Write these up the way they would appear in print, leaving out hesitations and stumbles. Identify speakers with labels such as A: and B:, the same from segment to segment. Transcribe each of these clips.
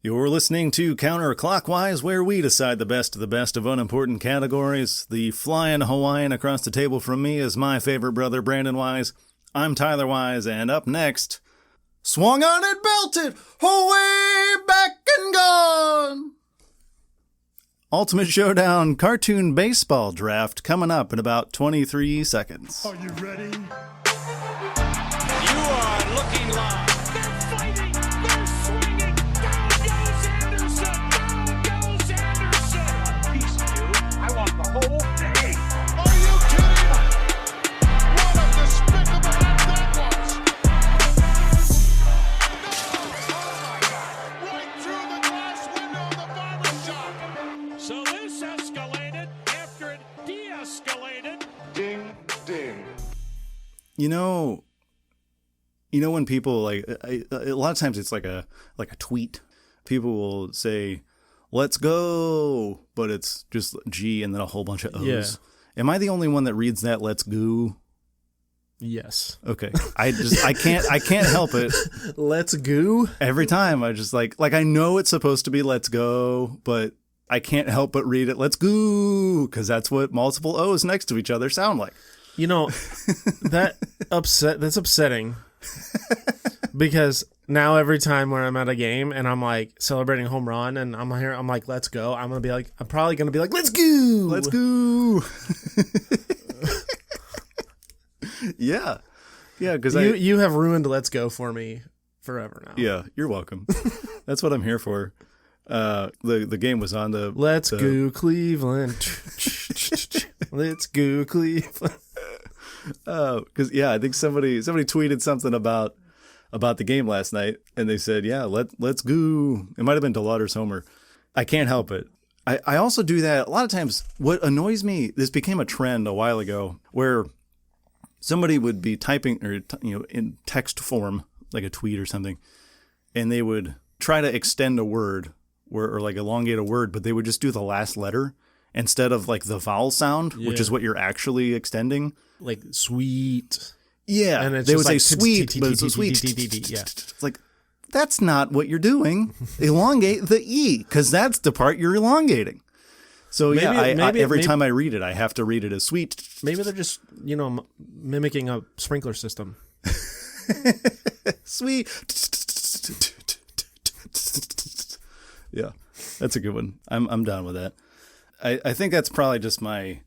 A: You're listening to Counterclockwise, where we decide the best of unimportant categories. The flying Hawaiian across the table from me is my favorite brother, Brandon Wise. I'm Tyler Wise, and up next, Swung on and Belted, away, back and gone! Ultimate Showdown Cartoon Baseball Draft coming up in about 23 seconds.
B: Are you ready?
C: You are looking live.
B: They're fighting. They're swinging. Down goes Anderson. Down goes Anderson.
C: Piece, dude. I want the whole thing.
B: Are you kidding? What a despicable act that was. No. Oh, my God. Right through the glass window of the barber shop. So this escalated after it de-escalated.
D: Ding, ding.
A: You know when people a lot of times it's like a tweet. People will say, "Let's go," but it's just G and then a whole bunch of O's.
E: Yeah.
A: Am I the only one that reads that "Let's go"?
E: Yes.
A: Okay. I can't help it.
E: Let's go.
A: Every time I just like I know it's supposed to be "Let's go," but I can't help but read it "Let's go" because that's what multiple O's next to each other sound like.
E: You know, that's upsetting because now every time when I'm at a game and I'm like celebrating a home run and I'm here, I'm like, let's go. I'm probably going to be like, let's go.
A: Let's go. Yeah. Yeah. Cause
E: you have ruined let's go for me forever now.
A: Yeah. You're welcome. That's what I'm here for. The game was on the
E: Let's go Cleveland. Let's go Cleveland.
A: Because I think somebody tweeted something about the game last night, and they said, "Yeah, let's go." It might have been DeLauder's homer. I can't help it. I also do that a lot of times. What annoys me, this became a trend a while ago, where somebody would be typing or in text form, like a tweet or something, and they would try to extend a word or like elongate a word, but they would just do the last letter instead of like the vowel sound, which is what you're actually extending.
E: Like sweet.
A: Yeah.
E: And it's
A: they would
E: just
A: say
E: like
A: sweet, but it's a sweet.
E: Yeah.
A: It's like, that's not what you're doing. Elongate the E, because that's the part you're elongating. So every time I read it, I have to read it as sweet.
E: Maybe they're just, mimicking a sprinkler system.
A: Sweet. Yeah, that's a good one. I'm down with that. I think that's probably just my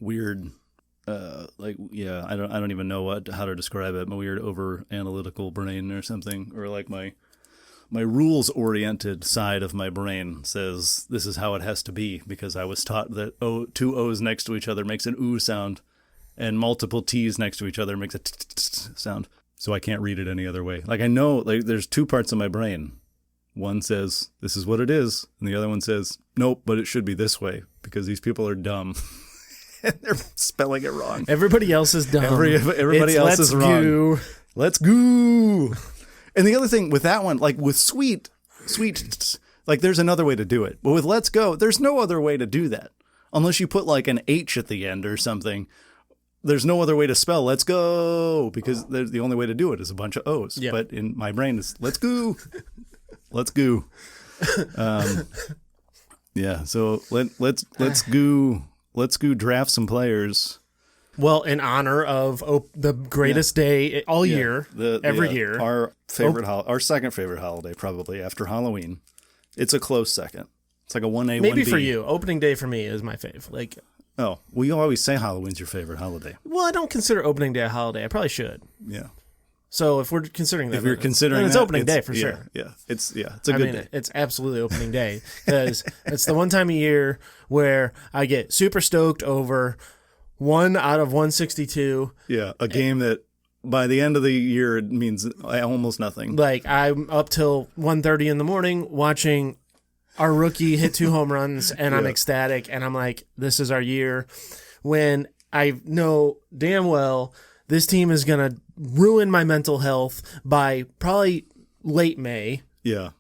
A: weird, I don't even know how to describe it. My weird over analytical brain or something, or like my rules oriented side of my brain says this is how it has to be because I was taught that two O's next to each other makes an oo sound, and multiple T's next to each other makes a sound. So I can't read it any other way. Like I know, like there's two parts of my brain. One says, this is what it is. And the other one says, nope, but it should be this way because these people are dumb. And they're spelling it wrong.
E: Everybody else is dumb.
A: Everybody else is wrong. Go. Let's go. And the other thing with that one, like with sweet, like there's another way to do it. But with let's go, there's no other way to do that. Unless you put like an H at the end or something. There's no other way to spell let's go because the only way to do it is a bunch of O's. Yeah. But in my brain, it's let's go. Let's go. Yeah. So let's go. Let's go draft some players.
E: Well, in honor of the greatest day all year, every year,
A: our favorite, our second favorite holiday, probably after Halloween. It's a close second. It's like a 1A, 1B.
E: Maybe for you, opening day for me is my fave. Like,
A: well, you always say Halloween's your favorite holiday.
E: Well, I don't consider opening day a holiday. I probably should.
A: Yeah.
E: So if we're considering that,
A: then
E: it's opening day for sure.
A: Yeah, it's a good day.
E: It's absolutely opening day because it's the one time a year where I get super stoked over 1 out of 162.
A: Yeah, a game that by the end of the year it means almost nothing.
E: Like I'm up till 1:30 in the morning watching our rookie hit 2 home runs, and I'm ecstatic, and I'm like, this is our year. When I know damn well this team is going to ruin my mental health by probably late May.
A: Yeah.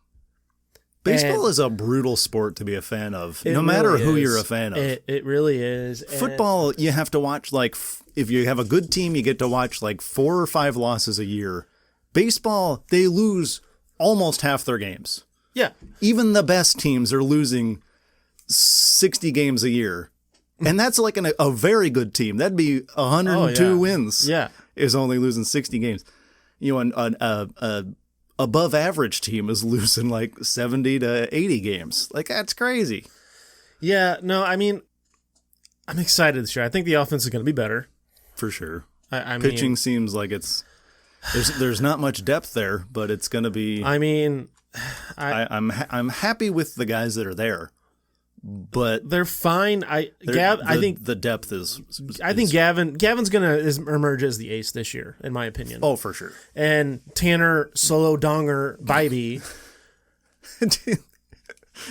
A: Baseball is a brutal sport to be a fan of, no
E: really
A: matter who
E: is.
A: you're a fan of.
E: It really is.
A: Football, you have to watch, like, if you have a good team, you get to watch, like, 4 or 5 losses a year. Baseball, they lose almost half their games.
E: Yeah.
A: Even the best teams are losing 60 games a year. And that's like a very good team. That'd be 102 wins.
E: Yeah.
A: Is only losing 60 games. You know, an above average team is losing like 70 to 80 games. Like, that's crazy.
E: Yeah. No, I mean, I'm excited this year. I think the offense is going to be better.
A: For sure.
E: I mean,
A: pitching seems like there's not much depth there, but it's going to be.
E: I mean,
A: I'm happy with the guys that are there, but
E: they're fine. I think
A: the depth is.
E: I think Gavin's going to emerge as the ace this year, in my opinion.
A: Oh, for sure.
E: And Tanner Solo Donger Bybee.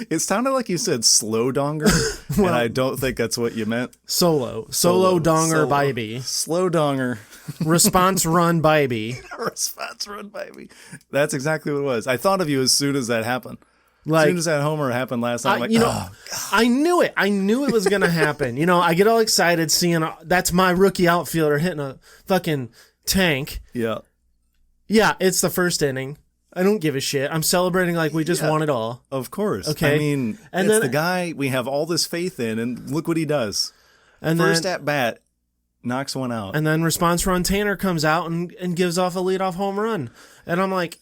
A: It sounded like you said slow donger, and I don't think that's what you meant.
E: Solo Donger Bybee.
A: Slow donger.
E: Response run Bybee.
A: Response run Bybee. That's exactly what it was. I thought of you as soon as that happened.
E: Like,
A: as soon as that homer happened last night, I'm like, God.
E: I knew it. I knew it was going to happen. You know, I get all excited seeing that's my rookie outfielder hitting a fucking tank.
A: Yeah.
E: Yeah, it's the first inning. I don't give a shit. I'm celebrating like we just won it all.
A: Of course.
E: Okay.
A: I mean, and it's the guy we have all this faith in, and look what he does.
E: And
A: First at bat, knocks one out.
E: And then response run Tanner comes out and gives off a leadoff home run. And I'm like,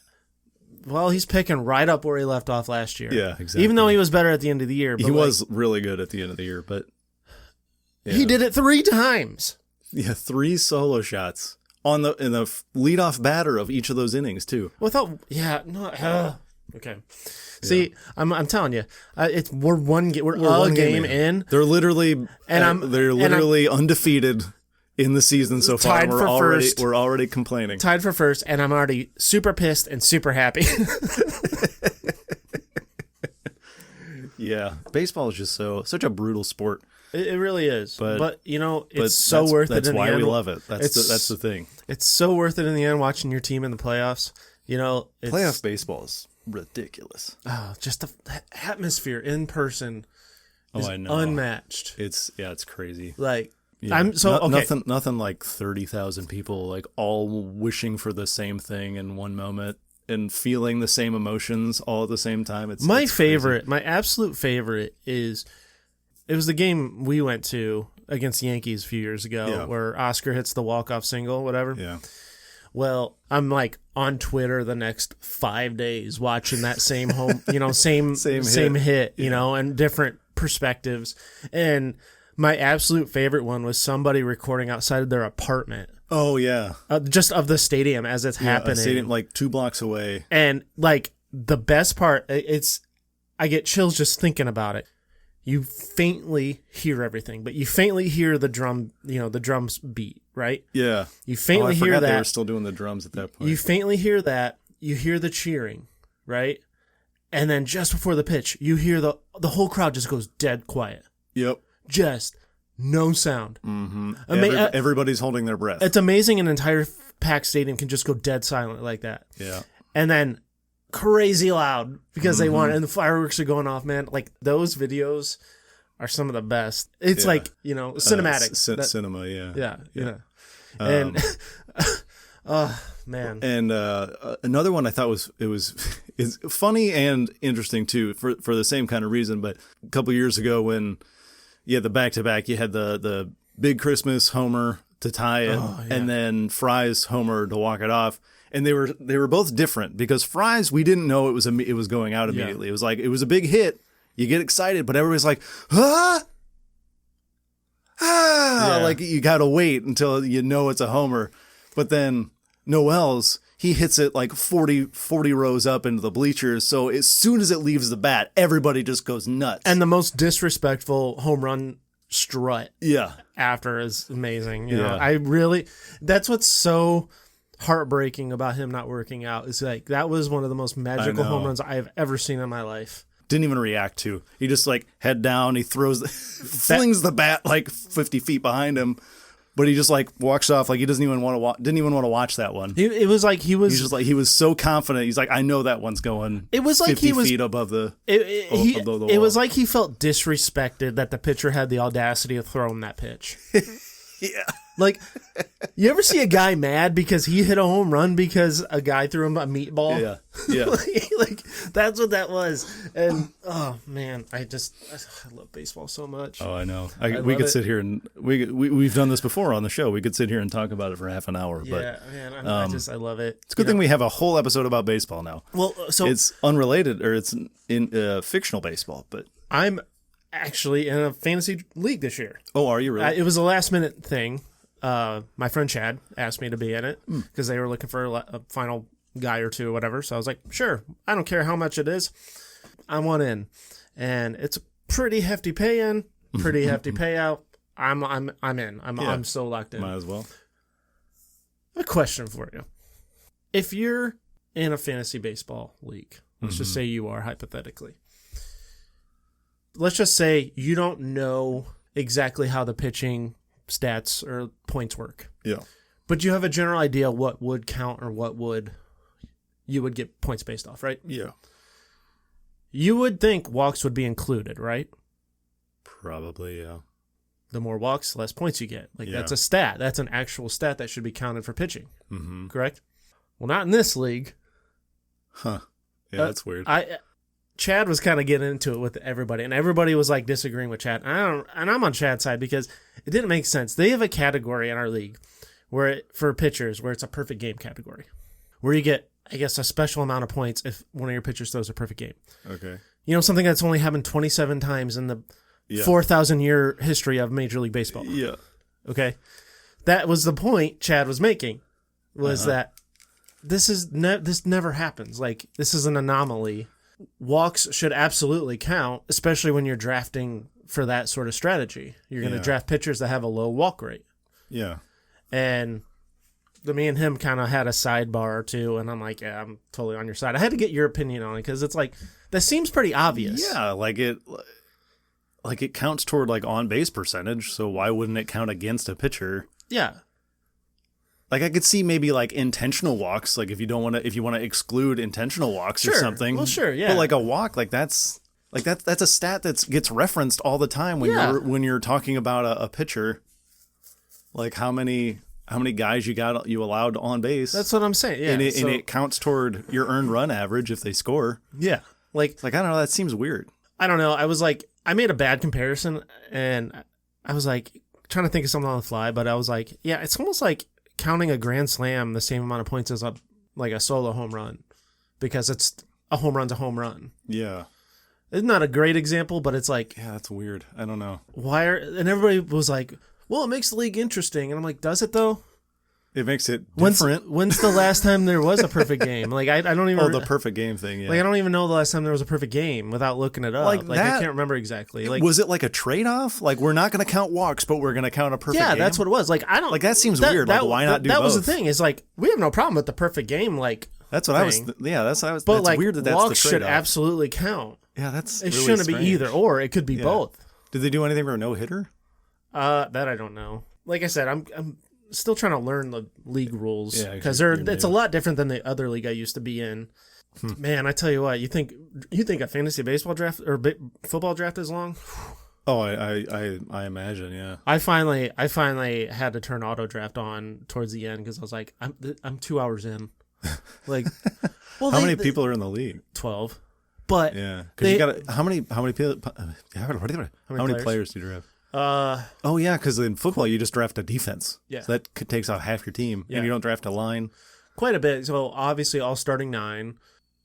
E: well, he's picking right up where he left off last year.
A: Yeah, exactly.
E: Even though he was better at the end of the year. But
A: he was really good at the end of the year, but...
E: Yeah. He did it 3 times.
A: Yeah, 3 solo shots. In the leadoff batter of each of those innings too.
E: Okay. See, I'm telling you, we're one game in.
A: They're literally undefeated in the season so far.
E: Tied for first.
A: We're already complaining.
E: Tied for first, and I'm already super pissed and super happy.
A: Yeah, baseball is just such a brutal sport.
E: It really is, but you know, it's so worth it.
A: That's why we love it. That's the thing.
E: It's so worth it in the end. Watching your team in the playoffs, you know,
A: playoff baseball is ridiculous.
E: Oh, just the atmosphere in person is
A: I know.
E: Unmatched.
A: It's crazy.
E: Like
A: nothing like 30,000 people like all wishing for the same thing in one moment and feeling the same emotions all at the same time. It's favorite,
E: my absolute favorite is. It was the game we went to against the Yankees a few years ago where Oscar hits the walk-off single, whatever.
A: Yeah.
E: Well, I'm like on Twitter the next 5 days watching that same home, you know, same hit, you know, and different perspectives. And my absolute favorite one was somebody recording outside of their apartment.
A: Oh, yeah.
E: Just of the stadium as it's happening. A
A: stadium like 2 blocks away.
E: And like the best part, I get chills just thinking about it. You faintly hear everything, but you faintly hear the drum, you know, the drums beat, right?
A: Yeah.
E: You faintly hear that.
A: They were still doing the drums at that point.
E: You faintly hear that. You hear the cheering, right? And then just before the pitch, you hear the whole crowd just goes dead quiet.
A: Yep.
E: Just no sound.
A: Mm-hmm. Everybody's holding their breath.
E: It's amazing an entire packed stadium can just go dead silent like that.
A: Yeah.
E: And then crazy loud because they won and the fireworks are going off, man. Like those videos are some of the best. It's like, you know, cinematic.
A: Cinema, yeah.
E: Yeah. And oh man.
A: And another one I thought is funny and interesting too for the same kind of reason, but a couple years ago when you had the back-to-back, you had the big Christmas homer to tie it and then Fry's homer to walk it off. And they were both different because Fry's, we didn't know it was going out immediately. Yeah. It was like it was a big hit. You get excited, but everybody's like, like you got to wait until you know it's a homer. But then Noel's, he hits it like 40 rows up into the bleachers. So as soon as it leaves the bat, everybody just goes nuts.
E: And the most disrespectful home run strut after is amazing. You know, that's what's so heartbreaking about him not working out is like that was one of the most magical home runs I have ever seen in my life.
A: Didn't even react to. He just like head down. He flings the bat like 50 feet behind him, but he just like walks off like he didn't even want to watch that one.
E: It was like he
A: was so confident. He's like, I know that one's going.
E: It was like
A: 50 feet above the.
E: It
A: wall.
E: was like he felt disrespected that the pitcher had the audacity of throwing that pitch.
A: Yeah.
E: Like, you ever see a guy mad because he hit a home run because a guy threw him a meatball?
A: Yeah. Yeah.
E: Like, that's what that was. And, oh, man, I love baseball so much.
A: Oh, I know.
E: love
A: We could
E: it.
A: sit here and we've done this before on the show. We could sit here and talk about it for half an hour.
E: Yeah,
A: but
E: man, I love it.
A: it's a good thing we have a whole episode about baseball now.
E: Well, so
A: It's unrelated, or it's in fictional baseball, but
E: I'm actually in a fantasy league this year.
A: oh, are you really?
E: It was a last minute thing. My friend Chad asked me to be in it because they were looking for a final guy or two or whatever. So I was like, sure, I don't care how much it is. I want in, and it's a pretty hefty pay-in, pretty hefty payout. I'm in. I'm so locked in.
A: Might as well.
E: A question for you: if you're in a fantasy baseball league, let's just say you are hypothetically. Let's just say you don't know exactly how the pitching stats or points work.
A: Yeah.
E: But you have a general idea what would count or you would get points based off, right?
A: Yeah.
E: You would think walks would be included, right?
A: Probably, yeah.
E: The more walks, the less points you get. Like,
A: Yeah.
E: that's a stat. That's an actual stat that should be counted for pitching.
A: Mm-hmm.
E: Correct? Well, not in this league.
A: Huh. Yeah, that's weird.
E: Chad was kind of getting into it with everybody, and everybody was like disagreeing with Chad. And I'm on Chad's side because it didn't make sense. They have a category in our league for pitchers where it's a perfect game category, where you get, I guess, a special amount of points if one of your pitchers throws a perfect game.
A: Okay.
E: You know, something that's only happened 27 times in the 4,000-year history of Major League Baseball.
A: Yeah.
E: Okay, that was the point Chad was making, was that this never happens. Like, this is an anomaly. Walks should absolutely count, especially when you're drafting for that sort of strategy. You're going to draft pitchers that have a low walk rate.
A: Yeah.
E: And me and him kind of had a sidebar or two, and I'm like, yeah, I'm totally on your side. I had to get your opinion on it because it's like, that seems pretty obvious.
A: Yeah, like it counts toward like on base percentage, so why wouldn't it count against a pitcher?
E: Yeah.
A: Like, I could see maybe like intentional walks, like if you want to exclude intentional walks or something.
E: Well, sure, yeah.
A: But like a walk, that's a stat that gets referenced all the time when you're talking about a pitcher. Like how many guys you allowed on base.
E: That's what I'm saying. Yeah.
A: And it counts toward your earned run average if they score.
E: Yeah.
A: Like I don't know, that seems weird.
E: I don't know. I was like, I made a bad comparison, and I was like trying to think of something on the fly, but I was like, yeah, it's almost like counting a grand slam the same amount of points as a solo home run, because it's a home run's a home run.
A: Yeah.
E: It's not a great example, but it's like,
A: yeah, that's weird. I don't know.
E: And everybody was like, well, it makes the league interesting. And I'm like, does it though?
A: It makes it different.
E: When's the last time there was a perfect game? Like, I don't even...
A: Oh, the perfect game thing, yeah.
E: Like, I don't even know the last time there was a perfect game without looking it up. Like I can't remember exactly. Like,
A: was it like a trade-off? Like, we're not going to count walks, but we're going to count a perfect game?
E: Yeah, that's what it was. Like, I don't...
A: Like, that seems weird. Like, why not do both?
E: That was the thing. Is like, we have no problem with the perfect game, like...
A: That's what I was... Yeah, that's what I was...
E: But,
A: that's
E: like,
A: weird that's
E: walks
A: the
E: should
A: trade-off.
E: absolutely count.
A: Yeah, that's
E: It
A: really
E: shouldn't
A: strange.
E: be either or. It could be both.
A: Did they do anything for a no-hitter?
E: That I don't know. Like I said, I'm still trying to learn the league rules, because
A: you're
E: it's a lot different than the other league I used to be in. Man, I tell you what, you think a fantasy baseball draft or football draft is long?
A: Oh, I imagine, yeah.
E: I finally had to turn auto draft on towards the end because I was like, I'm 2 hours in. Like, well,
A: how many people are in the league?
E: 12. But
A: yeah, because you got how many players do you draft? Oh yeah, because in football you just draft a defense.
E: Yeah,
A: so that takes out half your team, and you don't draft a line.
E: Quite a bit. So obviously, all starting 9.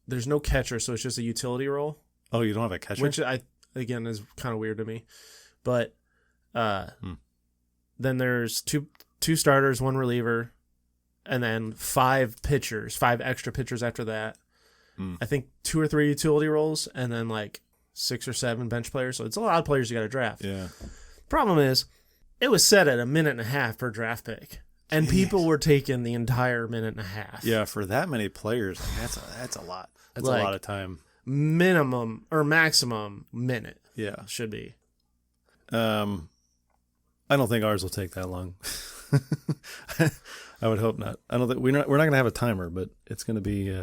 E: There's no catcher, so it's just a utility role.
A: Oh, you don't have a catcher,
E: which again is kind of weird to me. But then there's two starters, 1 reliever, and then 5 extra pitchers after that. I think 2 or 3 utility roles, and then like 6 or 7 bench players. So it's a lot of players you got to draft.
A: Yeah.
E: Problem is, it was set at 1.5 minutes per draft pick, and people were taking the entire 1.5 minutes.
A: Yeah, for that many players, that's a lot. That's like, a lot of time.
E: Minimum or maximum minute.
A: Yeah,
E: should be.
A: I don't think ours will take that long. I would hope not. I don't think we're not going to have a timer, but it's going to be.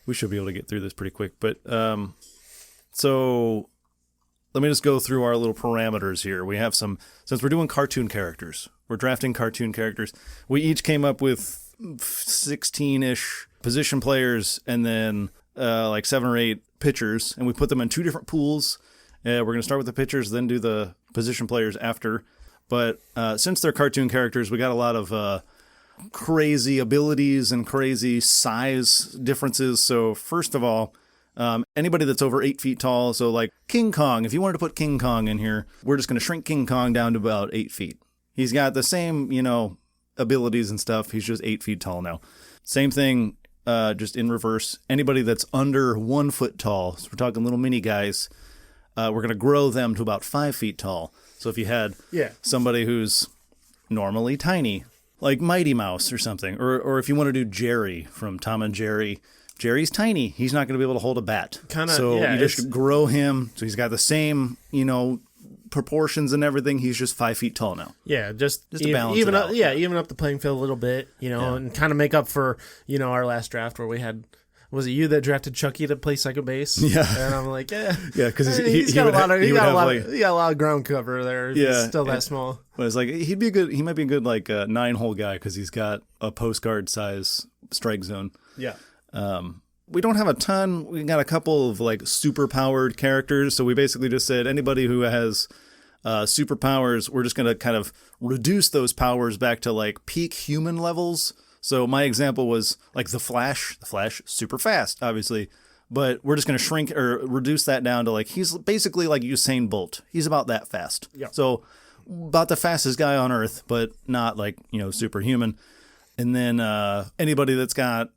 A: We should be able to get through this pretty quick. But so let me just go through our little parameters here. We have some, since we're doing cartoon characters, we're drafting cartoon characters. We each came up with 16-ish position players and then like 7 or 8 pitchers, and we put them in 2 different pools. We're going to start with the pitchers, then do the position players after. But since they're cartoon characters, we got a lot of crazy abilities and crazy size differences. So first of all, anybody that's over 8 feet tall, so like King Kong, if you wanted to put King Kong in here, we're just going to shrink King Kong down to about 8 feet. He's got the same, abilities and stuff. He's just 8 feet tall now. Same thing, just in reverse. Anybody that's under 1 foot tall, so we're talking little mini guys, we're going to grow them to about 5 feet tall. So if you had somebody who's normally tiny, like Mighty Mouse or something, or if you want to do Jerry from Tom and Jerry, Jerry's tiny. He's not going to be able to hold a bat. You just grow him. So he's got the same, proportions and everything. He's just 5 feet tall now.
E: Yeah, just
A: to balance
E: even
A: it
E: up.
A: out.
E: Yeah, even up the playing field a little bit, and kind of make up for our last draft where we had. Was it you that drafted Chucky to play second base?
A: Yeah,
E: and I'm like,
A: because
E: he's got a lot of ground cover there.
A: Yeah,
E: he's still that small.
A: But it's like he might be a good like 9-hole guy because he's got a postcard size strike zone.
E: Yeah.
A: We don't have a ton. We got a couple of like super powered characters. So we basically just said anybody who has superpowers, we're just going to kind of reduce those powers back to like peak human levels. So my example was like the Flash, super fast, obviously, but we're just going to shrink or reduce that down to like, he's basically like Usain Bolt. He's about that fast.
E: Yeah.
A: So about the fastest guy on earth, but not like, superhuman. And then anybody that's got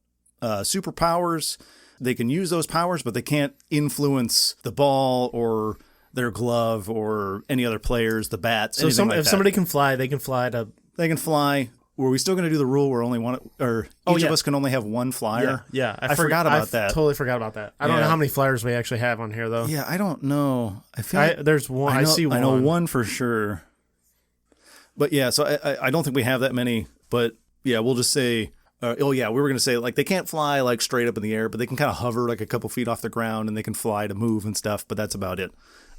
A: superpowers, they can use those powers, but they can't influence the ball or their glove or any other players, the bats.
E: So if somebody can fly, they can fly to.
A: They can fly. Were we still going to do the rule where only one, or each of us can only have one flyer?
E: Yeah.
A: I forgot about that.
E: Totally forgot about that. I don't know how many flyers we actually have on here though.
A: Yeah, I don't know. I feel like
E: there's one. I see one.
A: I know one for sure. But yeah, so I don't think we have that many. But yeah, we'll just say. We were going to say, like, they can't fly, like, straight up in the air, but they can kind of hover, like, a couple feet off the ground, and they can fly to move and stuff, but that's about it.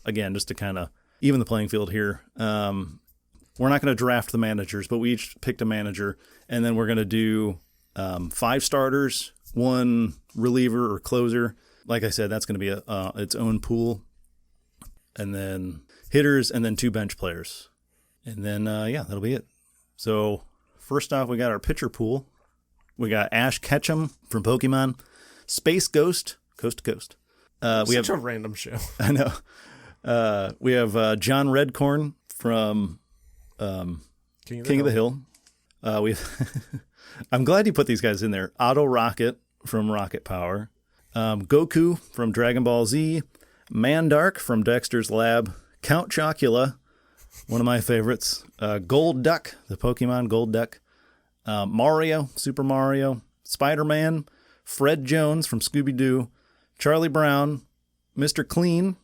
A: Again, just to kind of even the playing field here. We're not going to draft the managers, but we each picked a manager, and then we're going to do 5 starters, 1 reliever or closer. Like I said, that's going to be its own pool. And then hitters, and then 2 bench players. And then, that'll be it. So, first off, we got our pitcher pool. We got Ash Ketchum from Pokemon, Space Ghost, Coast to Coast. We have
E: a random show.
A: I know. We have John Redcorn from King of the Hill. I'm glad you put these guys in there. Otto Rocket from Rocket Power, Goku from Dragon Ball Z, Mandark from Dexter's Lab, Count Chocula, one of my favorites, Gold Duck, the Pokemon Gold Duck. Mario, Super Mario, Spider-Man, Fred Jones from Scooby-Doo, Charlie Brown, Mr. Clean,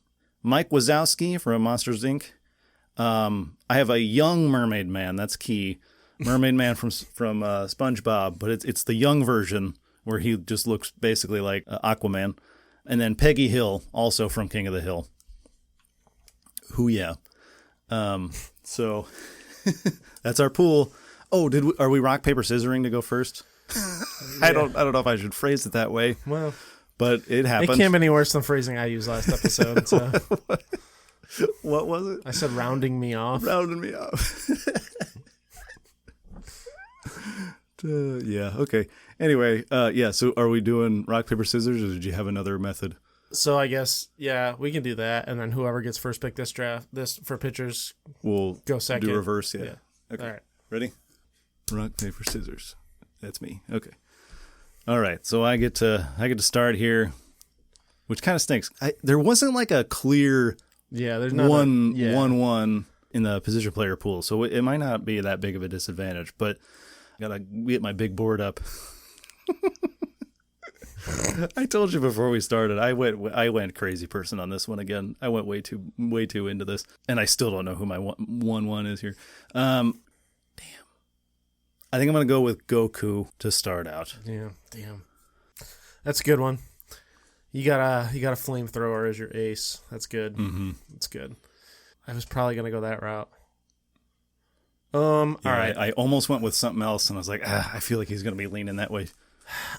A: Mike Wazowski from Monsters, Inc. I have a young Mermaid Man. That's key. Mermaid Man from SpongeBob, but it's the young version where he just looks basically like Aquaman. And then Peggy Hill, also from King of the Hill. Who yeah. So that's our pool. Oh, are we rock, paper, scissoring to go first? Yeah. I don't know if I should phrase it that way.
E: Well,
A: but it happened.
E: It can't be any worse than phrasing I used last episode. So.
A: What was it?
E: I said rounding me off.
A: Rounding me off. Yeah, okay. Anyway, so are we doing rock, paper, scissors, or did you have another method?
E: So I guess, we can do that. And then whoever gets first pick this for pitchers,
A: we'll
E: go second.
A: Do reverse, yeah. Okay.
E: All right.
A: Ready? Rock, paper, scissors. That's me. Okay. All right. So I get to start here, which kind of stinks. There wasn't like a clear
E: there's not
A: one in the position player pool, so it might not be that big of a disadvantage. But I gotta get my big board up. I told you before we started, I went crazy person on this one again. I went way too into this, and I still don't know who my 1-1 is here. I think I'm going to go with Goku to start out.
E: Yeah, damn. That's a good one. You got a flamethrower as your ace. That's good.
A: Mm-hmm.
E: That's good. I was probably gonna go that route. All right.
A: I almost went with something else, and I was like, I feel like he's gonna be leaning that way.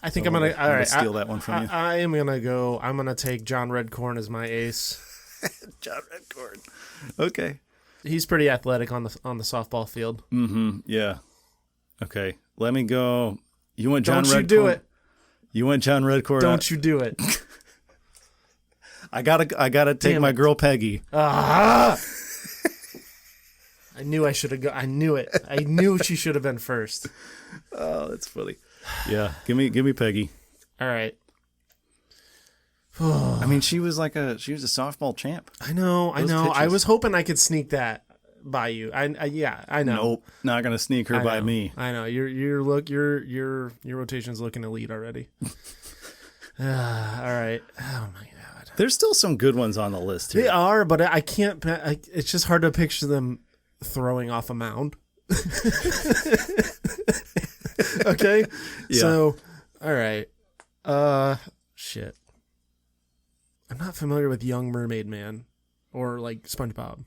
E: I think I'm gonna
A: steal that one from you.
E: I am gonna go. I'm gonna take John Redcorn as my ace.
A: John Redcorn. Okay.
E: He's pretty athletic on the softball field.
A: Mm-hmm. Yeah. Okay. Let me go. You went John Redcorn.
E: Don't you do it.
A: You went John Redcorn.
E: Don't you do it.
A: I gotta take my girl Peggy.
E: I knew I should have I knew it. I knew she should have been first.
A: Oh, that's funny. Yeah. Give me Peggy.
E: All right.
A: I mean, she was a softball champ.
E: I know.
A: Those
E: I
A: pitches.
E: was hoping I could sneak that by you. I know.
A: Nope, not gonna sneak her by me.
E: I know. Your rotation's looking elite already. All right. Oh my god.
A: There's still some good ones on the list here.
E: They are, but I can't. It's just hard to picture them throwing off a mound. Okay.
A: Yeah.
E: So, all right. Shit. I'm not familiar with Young Mermaid Man or like SpongeBob.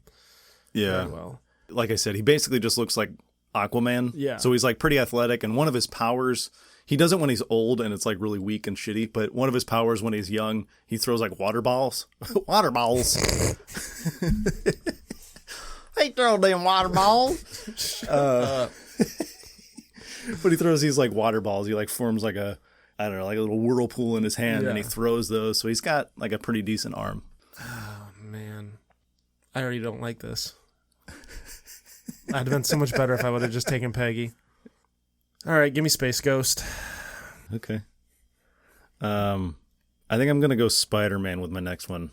A: Yeah.
E: Very well.
A: Like I said, he basically just looks like Aquaman.
E: Yeah.
A: So he's like pretty athletic, and one of his powers, he does it when he's old and it's like really weak and shitty, but one of his powers when he's young, he throws like water balls. Water balls. He throw them water balls. But he throws these like water balls. He like forms like a little whirlpool in his hand, and he throws those. So he's got like a pretty decent arm.
E: Oh man, I already don't like this. I'd have been so much better if I would have just taken Peggy. All right, give me Space Ghost.
A: Okay. I think I'm gonna go Spider-Man with my next one.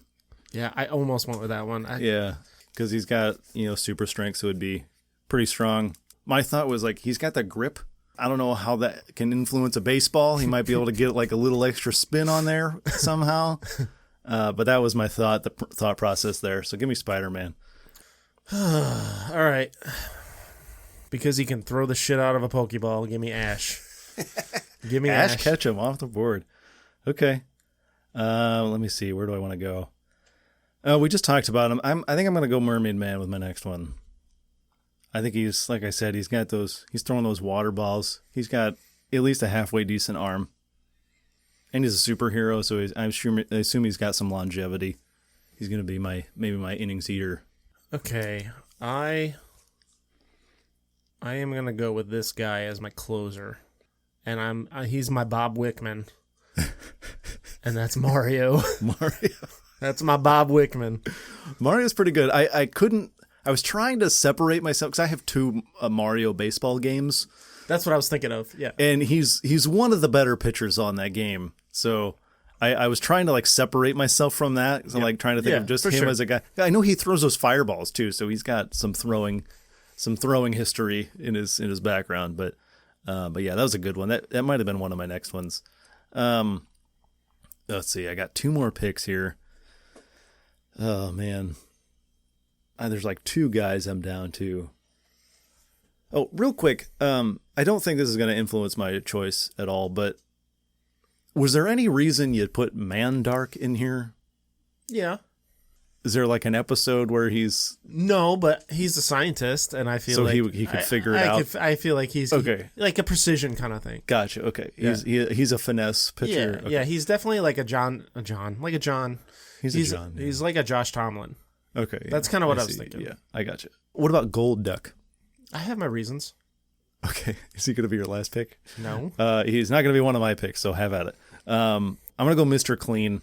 E: Yeah, I almost went with that one.
A: Yeah, because he's got super strength, so it'd be pretty strong. My thought was like he's got the grip. I don't know how that can influence a baseball. He might be able to get like a little extra spin on there somehow. But that was my thought process there. So give me Spider-Man.
E: All right. Because he can throw the shit out of a Pokeball, give me Ash. Give me Ash.
A: Ketchum off the board. Okay. Let me see. Where do I want to go? We just talked about him. I think I'm going to go Mermaid Man with my next one. I think he's, like I said, he's throwing those water balls. He's got at least a halfway decent arm. And he's a superhero, so I assume he's got some longevity. He's going to be maybe my innings eater.
E: Okay. I am going to go with this guy as my closer. And he's my Bob Wickman. And that's Mario.
A: Mario.
E: That's my Bob Wickman.
A: Mario's pretty good. I was trying to separate myself because I have two Mario baseball games.
E: That's what I was thinking of. Yeah.
A: And he's one of the better pitchers on that game. So I was trying to like separate myself from that. So I'm like trying to think of just him as a guy. I know he throws those fireballs too, so he's got some throwing history in his background. But yeah, that was a good one. That might have been one of my next ones. Let's see. I got two more picks here. Oh man. There's like two guys I'm down to. Oh, real quick. I don't think this is going to influence my choice at all, but was there any reason you'd put Mandark in here?
E: Yeah.
A: Is there like an episode where he's...
E: No, but he's a scientist, and I feel
A: so
E: like...
A: he could figure it out?
E: I feel like he's...
A: Okay.
E: Like a precision kind of thing.
A: Gotcha, okay. He's a finesse pitcher.
E: Yeah,
A: okay.
E: yeah, he's definitely like a John.
A: He's a John.
E: He's like a Josh Tomlin.
A: Okay. Yeah,
E: that's kind of what I was thinking.
A: Yeah, I gotcha. What about Gold Duck?
E: I have my reasons.
A: Okay. Is he going to be your last pick?
E: No.
A: He's not going to be one of my picks, so have at it. I'm going to go Mr. Clean.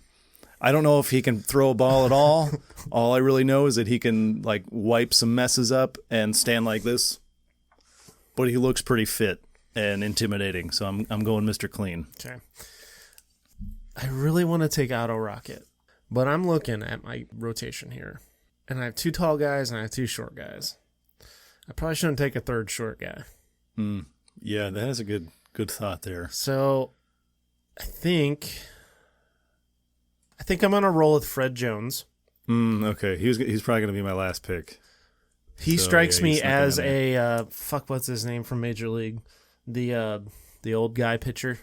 A: I don't know if he can throw a ball at all. All I really know is that he can like wipe some messes up and stand like this. But he looks pretty fit and intimidating, so I'm going Mr. Clean.
E: Okay. I really want to take Auto Rocket, but I'm looking at my rotation here, and I have two tall guys and I have two short guys. I probably shouldn't take a third short guy.
A: Yeah, that is a good thought there.
E: So I think I'm gonna roll with Fred Jones.
A: Okay, he's probably gonna be my last pick.
E: He strikes me as a what's his name from Major League, the old guy pitcher.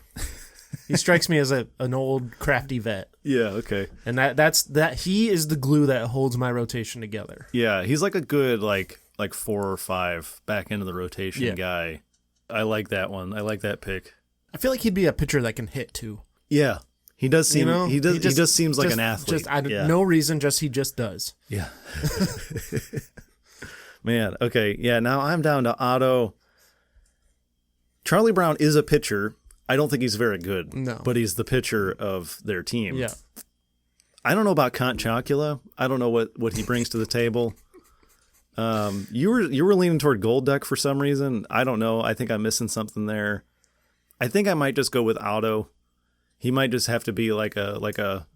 E: He strikes me as an old crafty vet.
A: Yeah, okay.
E: And that's he is the glue that holds my rotation together.
A: Yeah, he's like a good like 4 or 5 back into the rotation guy. I like that one. I like that pick.
E: I feel like he'd be a pitcher that can hit too.
A: Yeah. He does seem he just seems like
E: just,
A: an athlete.
E: No reason, he just does.
A: Yeah. Man, okay. Yeah, now I'm down to Otto. Charlie Brown is a pitcher. I don't think he's very good.
E: No.
A: But he's the pitcher of their team.
E: Yeah.
A: I don't know about Count Chocula. I don't know what he brings to the table. You were leaning toward Gold Duck for some reason. I don't know. I think I'm missing something there. I think I might just go with Otto. He might just have to be like a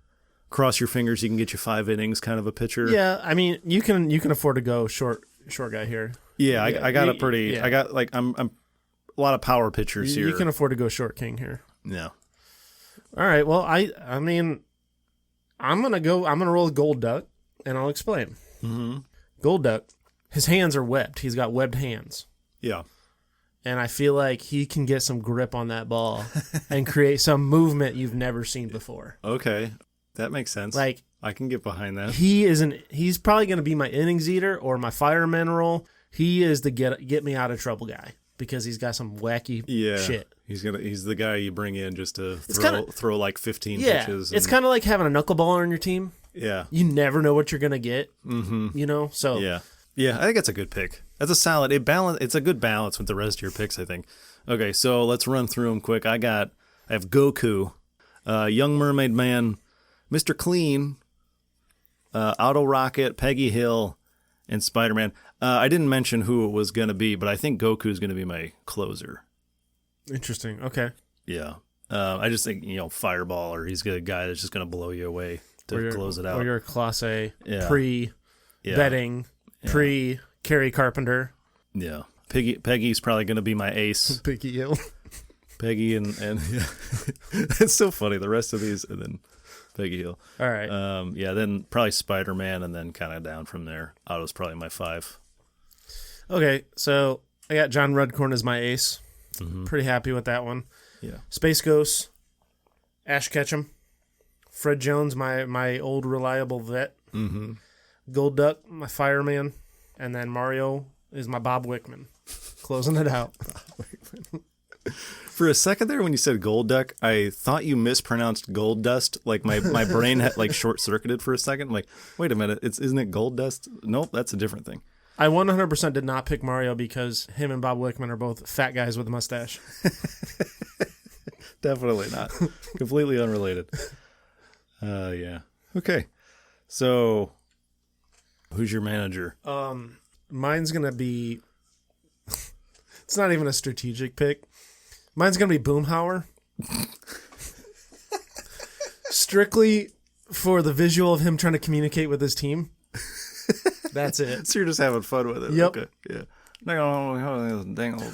A: cross your fingers, he can get you 5 innings kind of a pitcher.
E: Yeah, I mean, you can afford to go short guy here.
A: Yeah, I got I got like I'm a lot of power pitchers here.
E: You can afford to go short king here.
A: Yeah.
E: All right. Well, I mean, I'm gonna roll a Gold Duck, and I'll explain.
A: Mm-hmm.
E: Gold Duck, his hands are webbed. He's got webbed hands.
A: Yeah.
E: And I feel like he can get some grip on that ball and create some movement you've never seen before.
A: Okay. That makes sense.
E: Like,
A: I can get behind that.
E: He's probably going to be my innings eater or my fireman role. He is the get me out of trouble guy because he's got some wacky shit.
A: He's the guy you bring in just to throw like 15 pitches.
E: It's kind of like having a knuckleballer on your team.
A: Yeah.
E: You never know what you're going to get.
A: Mm-hmm.
E: You know? So
A: Yeah. Yeah, I think that's a good pick. That's a solid. It's a good balance with the rest of your picks, I think. Okay, so let's run through them quick. I have Goku, Young Mermaid Man, Mr. Clean, Auto Rocket, Peggy Hill, and Spider-Man. I didn't mention who it was going to be, but I think Goku is going to be my closer.
E: Interesting. Okay.
A: Yeah. I just think, Fireball, or he's a guy that's just going to blow you away to close it out.
E: Or you're a Class A
A: Yeah.
E: betting, Kerry Carpenter.
A: Yeah. Peggy's probably going to be my ace.
E: Peggy Hill.
A: Peggy and yeah. It's so funny. The rest of these, and then Peggy Hill.
E: All right.
A: Then probably Spider-Man, and then kind of down from there. Otto's probably my 5.
E: Okay, so I got John Rudcorn as my ace.
A: Mm-hmm.
E: Pretty happy with that one.
A: Yeah.
E: Space Ghost, Ash Ketchum, Fred Jones, my old reliable vet.
A: Mm-hmm.
E: Gold Duck, my fireman, and then Mario is my Bob Wickman. Closing it out.
A: For a second there, when you said Gold Duck, I thought you mispronounced Gold Dust. Like my brain had like short circuited for a second. I'm like, wait a minute, isn't it Gold Dust? Nope, that's a different thing.
E: I 100% did not pick Mario because him and Bob Wickman are both fat guys with a mustache.
A: Definitely not. Completely unrelated. Yeah. Okay. So, who's your manager?
E: Mine's gonna be. It's not even a strategic pick. Mine's gonna be Boomhauer. Strictly for the visual of him trying to communicate with his team. That's it.
A: So you're just having fun with it.
E: Yep.
A: Okay. Yeah.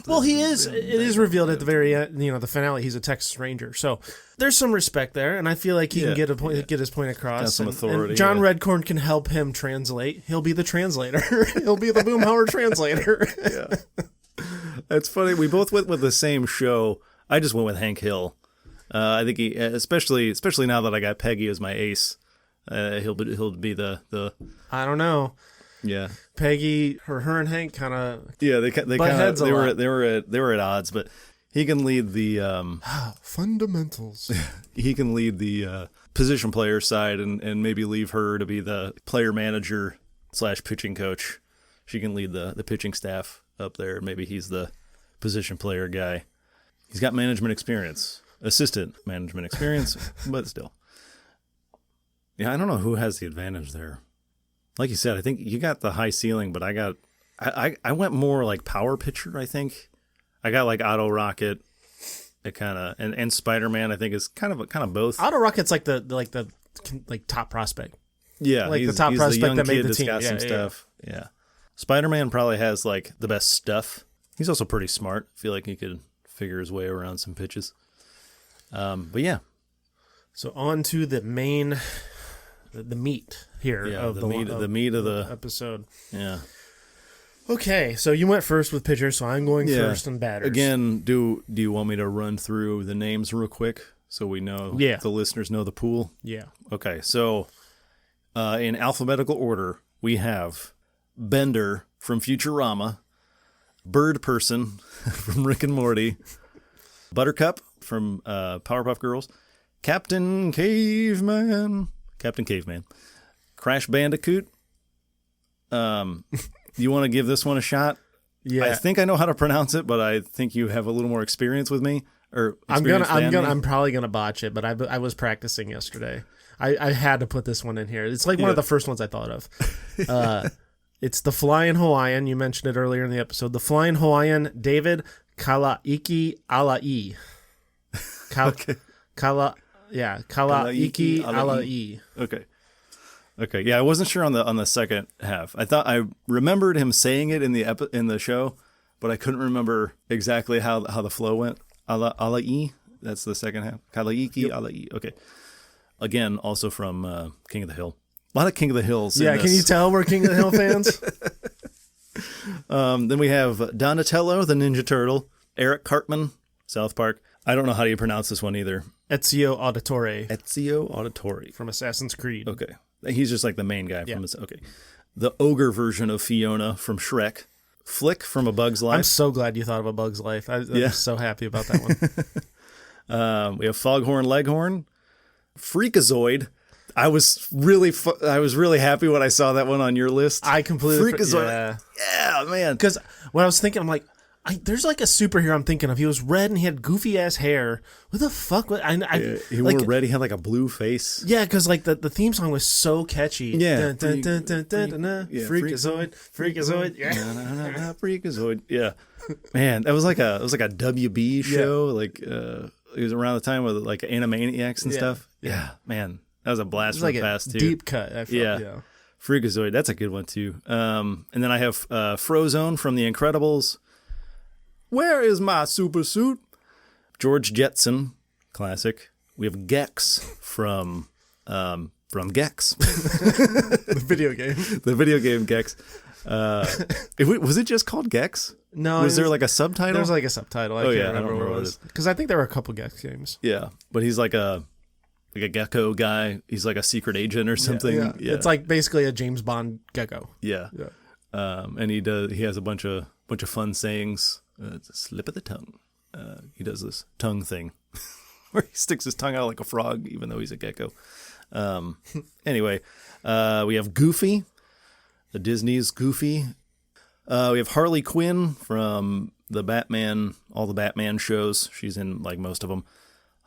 E: Well, he is. It is revealed at the very end. The finale. He's a Texas Ranger, so there's some respect there, and I feel like he can get his point across.
A: Got some authority.
E: And John Redcorn can help him translate. He'll be the translator. He'll be the Boomhauer translator.
A: Yeah. That's funny. We both went with the same show. I just went with Hank Hill. I think he, especially now that I got Peggy as my ace, he'll be the.
E: I don't know.
A: Yeah,
E: Peggy, her and Hank kind of.
A: Yeah, they were at odds, but he can lead the
E: fundamentals.
A: He can lead the position player side, and maybe leave her to be the player manager / pitching coach. She can lead the pitching staff up there. Maybe he's the position player guy. He's got management experience, assistant management experience, but still. Yeah, I don't know who has the advantage there. Like you said, I think you got the high ceiling, but I went more like power pitcher, I think. I got like Auto Rocket, it kind of, and Spider-Man, I think is kind of both.
E: Auto Rocket's like the top prospect.
A: Yeah,
E: like the top prospect that made the team.
A: Got some stuff. Yeah. Spider-Man probably has like the best stuff. He's also pretty smart. I feel like he could figure his way around some pitches. But yeah.
E: So on to the main, the meat here of the
A: meat of the
E: episode.
A: Yeah.
E: Okay, so you went first with pitchers, so I'm going first on batters.
A: Again, do you want me to run through the names real quick? so we know
E: the
A: listeners know the pool?
E: Yeah.
A: Okay, so in alphabetical order, we have Bender from Futurama, Bird Person from Rick and Morty, Buttercup from Powerpuff Girls, Captain Caveman, Crash Bandicoot. You want to give this one a shot?
E: Yeah.
A: I think I know how to pronounce it, but I think you have a little more experience with me.
E: I'm probably gonna botch it, but I was practicing yesterday. I had to put this one in here. It's like one of the first ones I thought of. It's the Flying Hawaiian. You mentioned it earlier in the episode. The Flying Hawaiian, David Kalaiki Alai. Kalaiki Alai.
A: Okay. Yeah, I wasn't sure on the second half. I thought I remembered him saying it in the show, but I couldn't remember exactly how the flow went. Alai. That's the second half. Kalaiki Alai. Okay. Again, also from King of the Hill. A lot of King of the Hills.
E: Yeah, can you tell we're King of the Hill fans?
A: Then we have Donatello, the Ninja Turtle, Eric Cartman, South Park. I don't know how you pronounce this one either.
E: Ezio Auditore.
A: Ezio Auditore.
E: From Assassin's Creed.
A: Okay. He's just like the main guy from his. Okay. The ogre version of Fiona from Shrek. Flick from A Bug's Life.
E: I'm so glad you thought of A Bug's Life. I'm so happy about that
A: one. We have Foghorn Leghorn. Freakazoid. I was really happy when I saw that one on your list.
E: I completely
A: Freakazoid. Yeah, man.
E: Because when I was thinking, I'm like, there's like a superhero I'm thinking of. He was red and he had goofy ass hair. What the fuck?
A: He wore red. He had like a blue face.
E: Yeah, because like the theme song was so catchy.
A: Yeah.
E: Freakazoid. Yeah.
A: Freakazoid. Yeah. Man, that was like a WB show. Like it was around the time with like Animaniacs and stuff. Yeah, man. That was a blast from the past too.
E: Deep cut. I felt, yeah.
A: Freakazoid. That's a good one too. And then I have Frozone from The Incredibles. Where is my super suit? George Jetson, classic. We have Gex from Gex.
E: The video game.
A: The video game Gex. Was it just called Gex?
E: No.
A: Was there like a subtitle?
E: There was like a subtitle. I can't remember what it was. Because I think there were a couple Gex games.
A: Yeah, but he's like a gecko guy. He's like a secret agent or something. Yeah.
E: It's like basically a James Bond gecko.
A: Yeah. And he has a bunch of fun sayings. It's a slip of the tongue. He does this tongue thing where he sticks his tongue out like a frog, even though he's a gecko. Anyway, we have Goofy, the Disney's Goofy. We have Harley Quinn from all the Batman shows. She's in like most of them.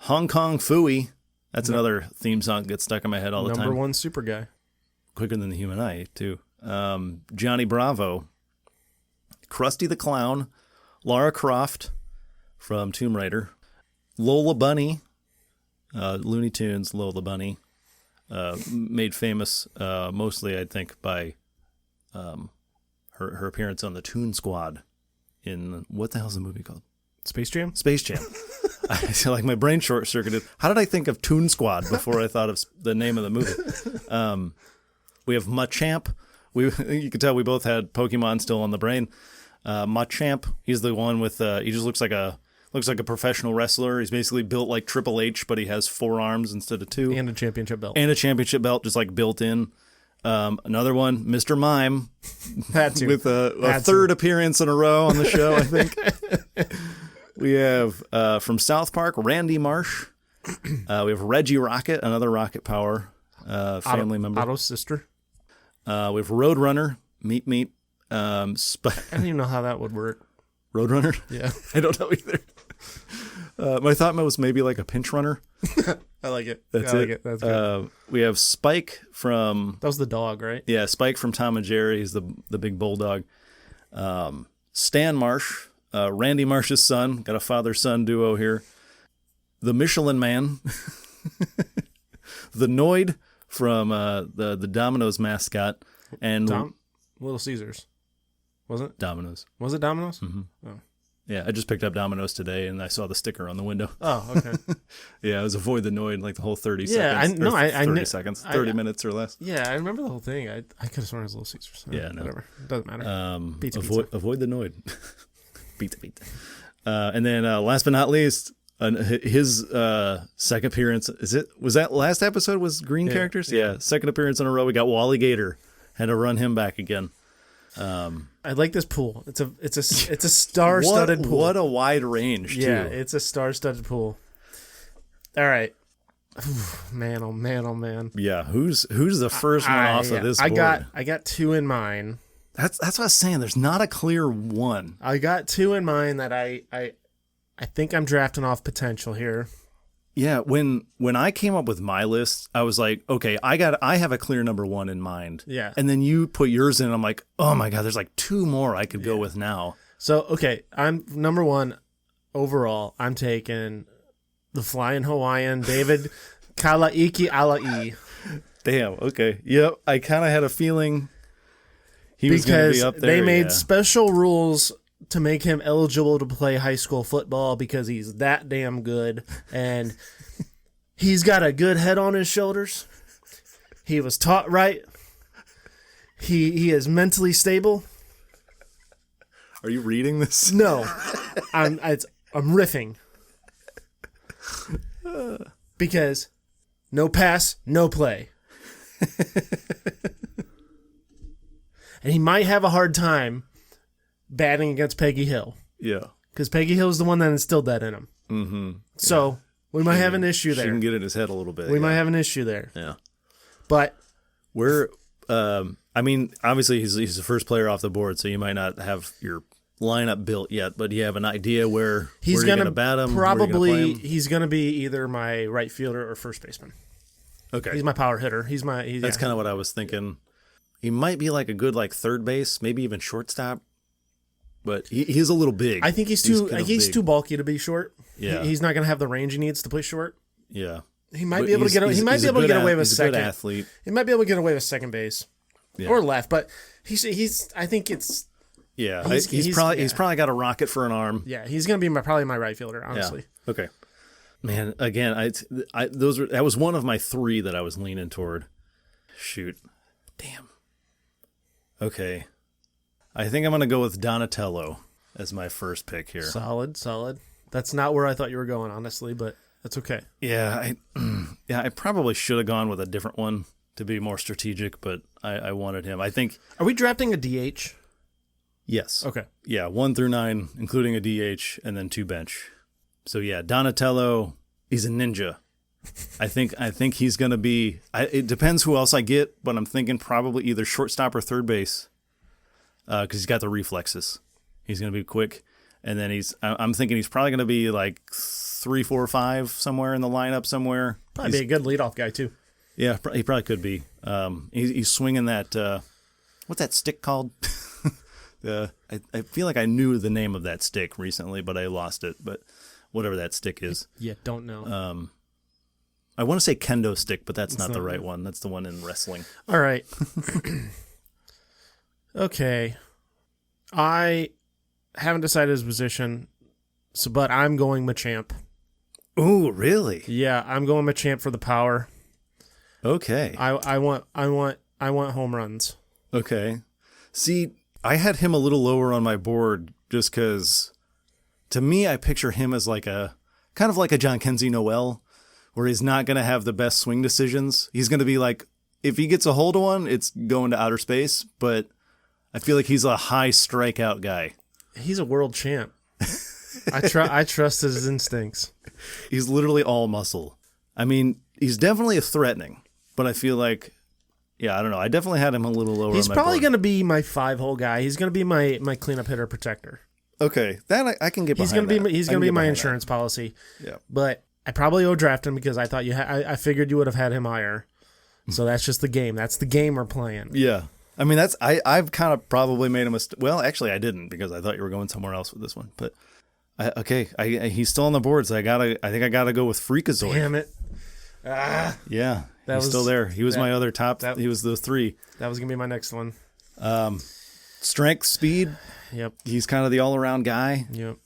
A: Hong Kong Phooey. That's another theme song that gets stuck in my head all the time.
E: Number one super guy.
A: Quicker than the human eye, too. Johnny Bravo. Krusty the Clown. Lara Croft from Tomb Raider. Lola Bunny. Looney Tunes, Lola Bunny. Made famous mostly, I think, by her appearance on the Toon Squad in, what the hell's the movie called?
E: Space Jam?
A: Space Jam. I feel like my brain short-circuited. How did I think of Toon Squad before I thought of the name of the movie? We have Machamp. You can tell we both had Pokemon still on the brain. Machamp, he's the one with he just looks like a professional wrestler. He's basically built like Triple H, but he has 4 arms instead of 2.
E: And a championship belt.
A: Just like built in. Another one, Mr. Mime.
E: Had to.
A: With a third appearance in a row on the show, I think. We have from South Park, Randy Marsh. We have Reggie Rocket, another Rocket Power family member.
E: Otto's sister.
A: We have Roadrunner, Meat.
E: I don't even know how that would work.
A: Roadrunner?
E: Yeah.
A: I don't know either. My thought was maybe like a pinch runner.
E: I like it.
A: That's it.
E: That's good.
A: We have Spike from...
E: That was the dog, right?
A: Yeah, Spike from Tom and Jerry. He's the big bulldog. Stan Marsh, Randy Marsh's son. Got a father-son duo here. The Michelin Man. The Noid from the Domino's mascot. And
E: Little Caesars. Was it?
A: Domino's.
E: Was it Domino's?
A: Mm-hmm.
E: Oh.
A: Yeah, I just picked up Domino's today, and I saw the sticker on the window.
E: Oh, okay.
A: Yeah, it was avoid the Noid, like the whole 30
E: yeah,
A: seconds.
E: I
A: 30 seconds, 30 minutes or less.
E: Yeah, I remember the whole thing. I could have sworn it was Little Caesars.
A: Yeah, no.
E: Whatever. It doesn't matter. Pizza.
A: Avoid the Noid. Pizza. And then last but not least, his second appearance. Was that last episode? Was green characters? Yeah, second appearance in a row. We got Wally Gator. Had to run him back again.
E: I like this pool. It's a star-studded pool.
A: What a wide range, too.
E: Yeah, it's a star-studded pool. All right. Man, oh man, oh man.
A: Yeah, who's the first one off of this board?
E: I got two in mind.
A: That's what I was saying. There's not a clear one.
E: I got two in mind that I think I'm drafting off potential here.
A: Yeah, when I came up with my list, I was like, okay, I have a clear number one in mind.
E: Yeah.
A: And then you put yours in, and I'm like, oh my God, there's like two more I could go with now.
E: So, okay, I'm number one overall. I'm taking the Flying Hawaiian, David Kalaiki Ala'i.
A: Damn, okay. Yep, I kind of had a feeling he was going to be up there.
E: They made special rules to make him eligible to play high school football because he's that damn good, and he's got a good head on his shoulders. He was taught right. He is mentally stable.
A: Are you reading this?
E: No, I'm riffing because no pass, no play, and he might have a hard time batting against Peggy Hill.
A: Yeah.
E: Because Peggy Hill is the one that instilled that in him. Mm-hmm. So we might have an issue there.
A: She can get in his head a little bit.
E: We might have an issue there.
A: Yeah.
E: But
A: I mean, obviously he's the first player off the board, so you might not have your lineup built yet, but do you have an idea where you're going to bat him?
E: Probably he's going to be either my right fielder or first baseman.
A: Okay.
E: He's my power hitter.
A: That's kind of what I was thinking. He might be like a good third base, maybe even shortstop. But he's a little big.
E: I think he's too bulky to be short.
A: Yeah.
E: He's not going to have the range he needs to play short.
A: Yeah.
E: He might be able to get away with
A: he's
E: second.
A: A good athlete.
E: He might be able to get away with second base or left, but he's I think it's
A: he's probably got a rocket for an arm.
E: Yeah, he's going to be probably my right fielder, honestly.
A: Yeah. Okay. Man, again, that was one of my three that I was leaning toward. Shoot. Damn. Okay. I think I'm going to go with Donatello as my first pick here.
E: Solid. That's not where I thought you were going, honestly, but that's okay.
A: Yeah, I probably should have gone with a different one to be more strategic, but I wanted him. I think.
E: Are we drafting a DH?
A: Yes.
E: Okay.
A: Yeah, 1 through 9, including a DH, and then 2 bench. So yeah, Donatello, he's a ninja. I think he's going to be. It depends who else I get, but I'm thinking probably either shortstop or third base. Because he's got the reflexes. He's going to be quick. And then I'm thinking he's probably going to be like 3, 4, 5 somewhere in the lineup somewhere.
E: Probably be a good leadoff guy, too.
A: Yeah, he probably could be. He's swinging that, what's that stick called? I feel like I knew the name of that stick recently, but I lost it. But whatever that stick is.
E: Yeah, don't know.
A: I want to say kendo stick, but that's not the right one. That's the one in wrestling.
E: All right. Okay. I haven't decided his position, but I'm going Machamp.
A: Oh, really?
E: Yeah, I'm going Machamp for the power.
A: Okay.
E: I want home runs.
A: Okay. See, I had him a little lower on my board just because, to me, I picture him as kind of like a John Kenzie Noel, where he's not going to have the best swing decisions. He's going to be like, if he gets a hold of one, it's going to outer space, but I feel like he's a high strikeout guy.
E: He's a world champ. I trust his instincts.
A: He's literally all muscle. I mean, he's definitely threatening, but I feel like, I don't know. I definitely had him a little lower.
E: He's
A: on my
E: probably
A: board.
E: going to be my 5-hole guy. He's going to be my cleanup hitter protector.
A: Okay, that I can get behind.
E: He's going to be my insurance policy.
A: Yeah,
E: but I probably owe draft him because I thought I figured you would have had him higher. So that's just the game. That's the game we're playing.
A: Yeah. I mean, I've kind of probably made a mistake. Well, actually, I didn't because I thought you were going somewhere else with this one. But he's still on the board, so I think I gotta go with Freakazoid.
E: Damn it!
A: Yeah, he's still there. He was my other top. He was the 3.
E: That was gonna be my next one.
A: Strength, speed.
E: Yep.
A: He's kind of the all around guy.
E: Yep.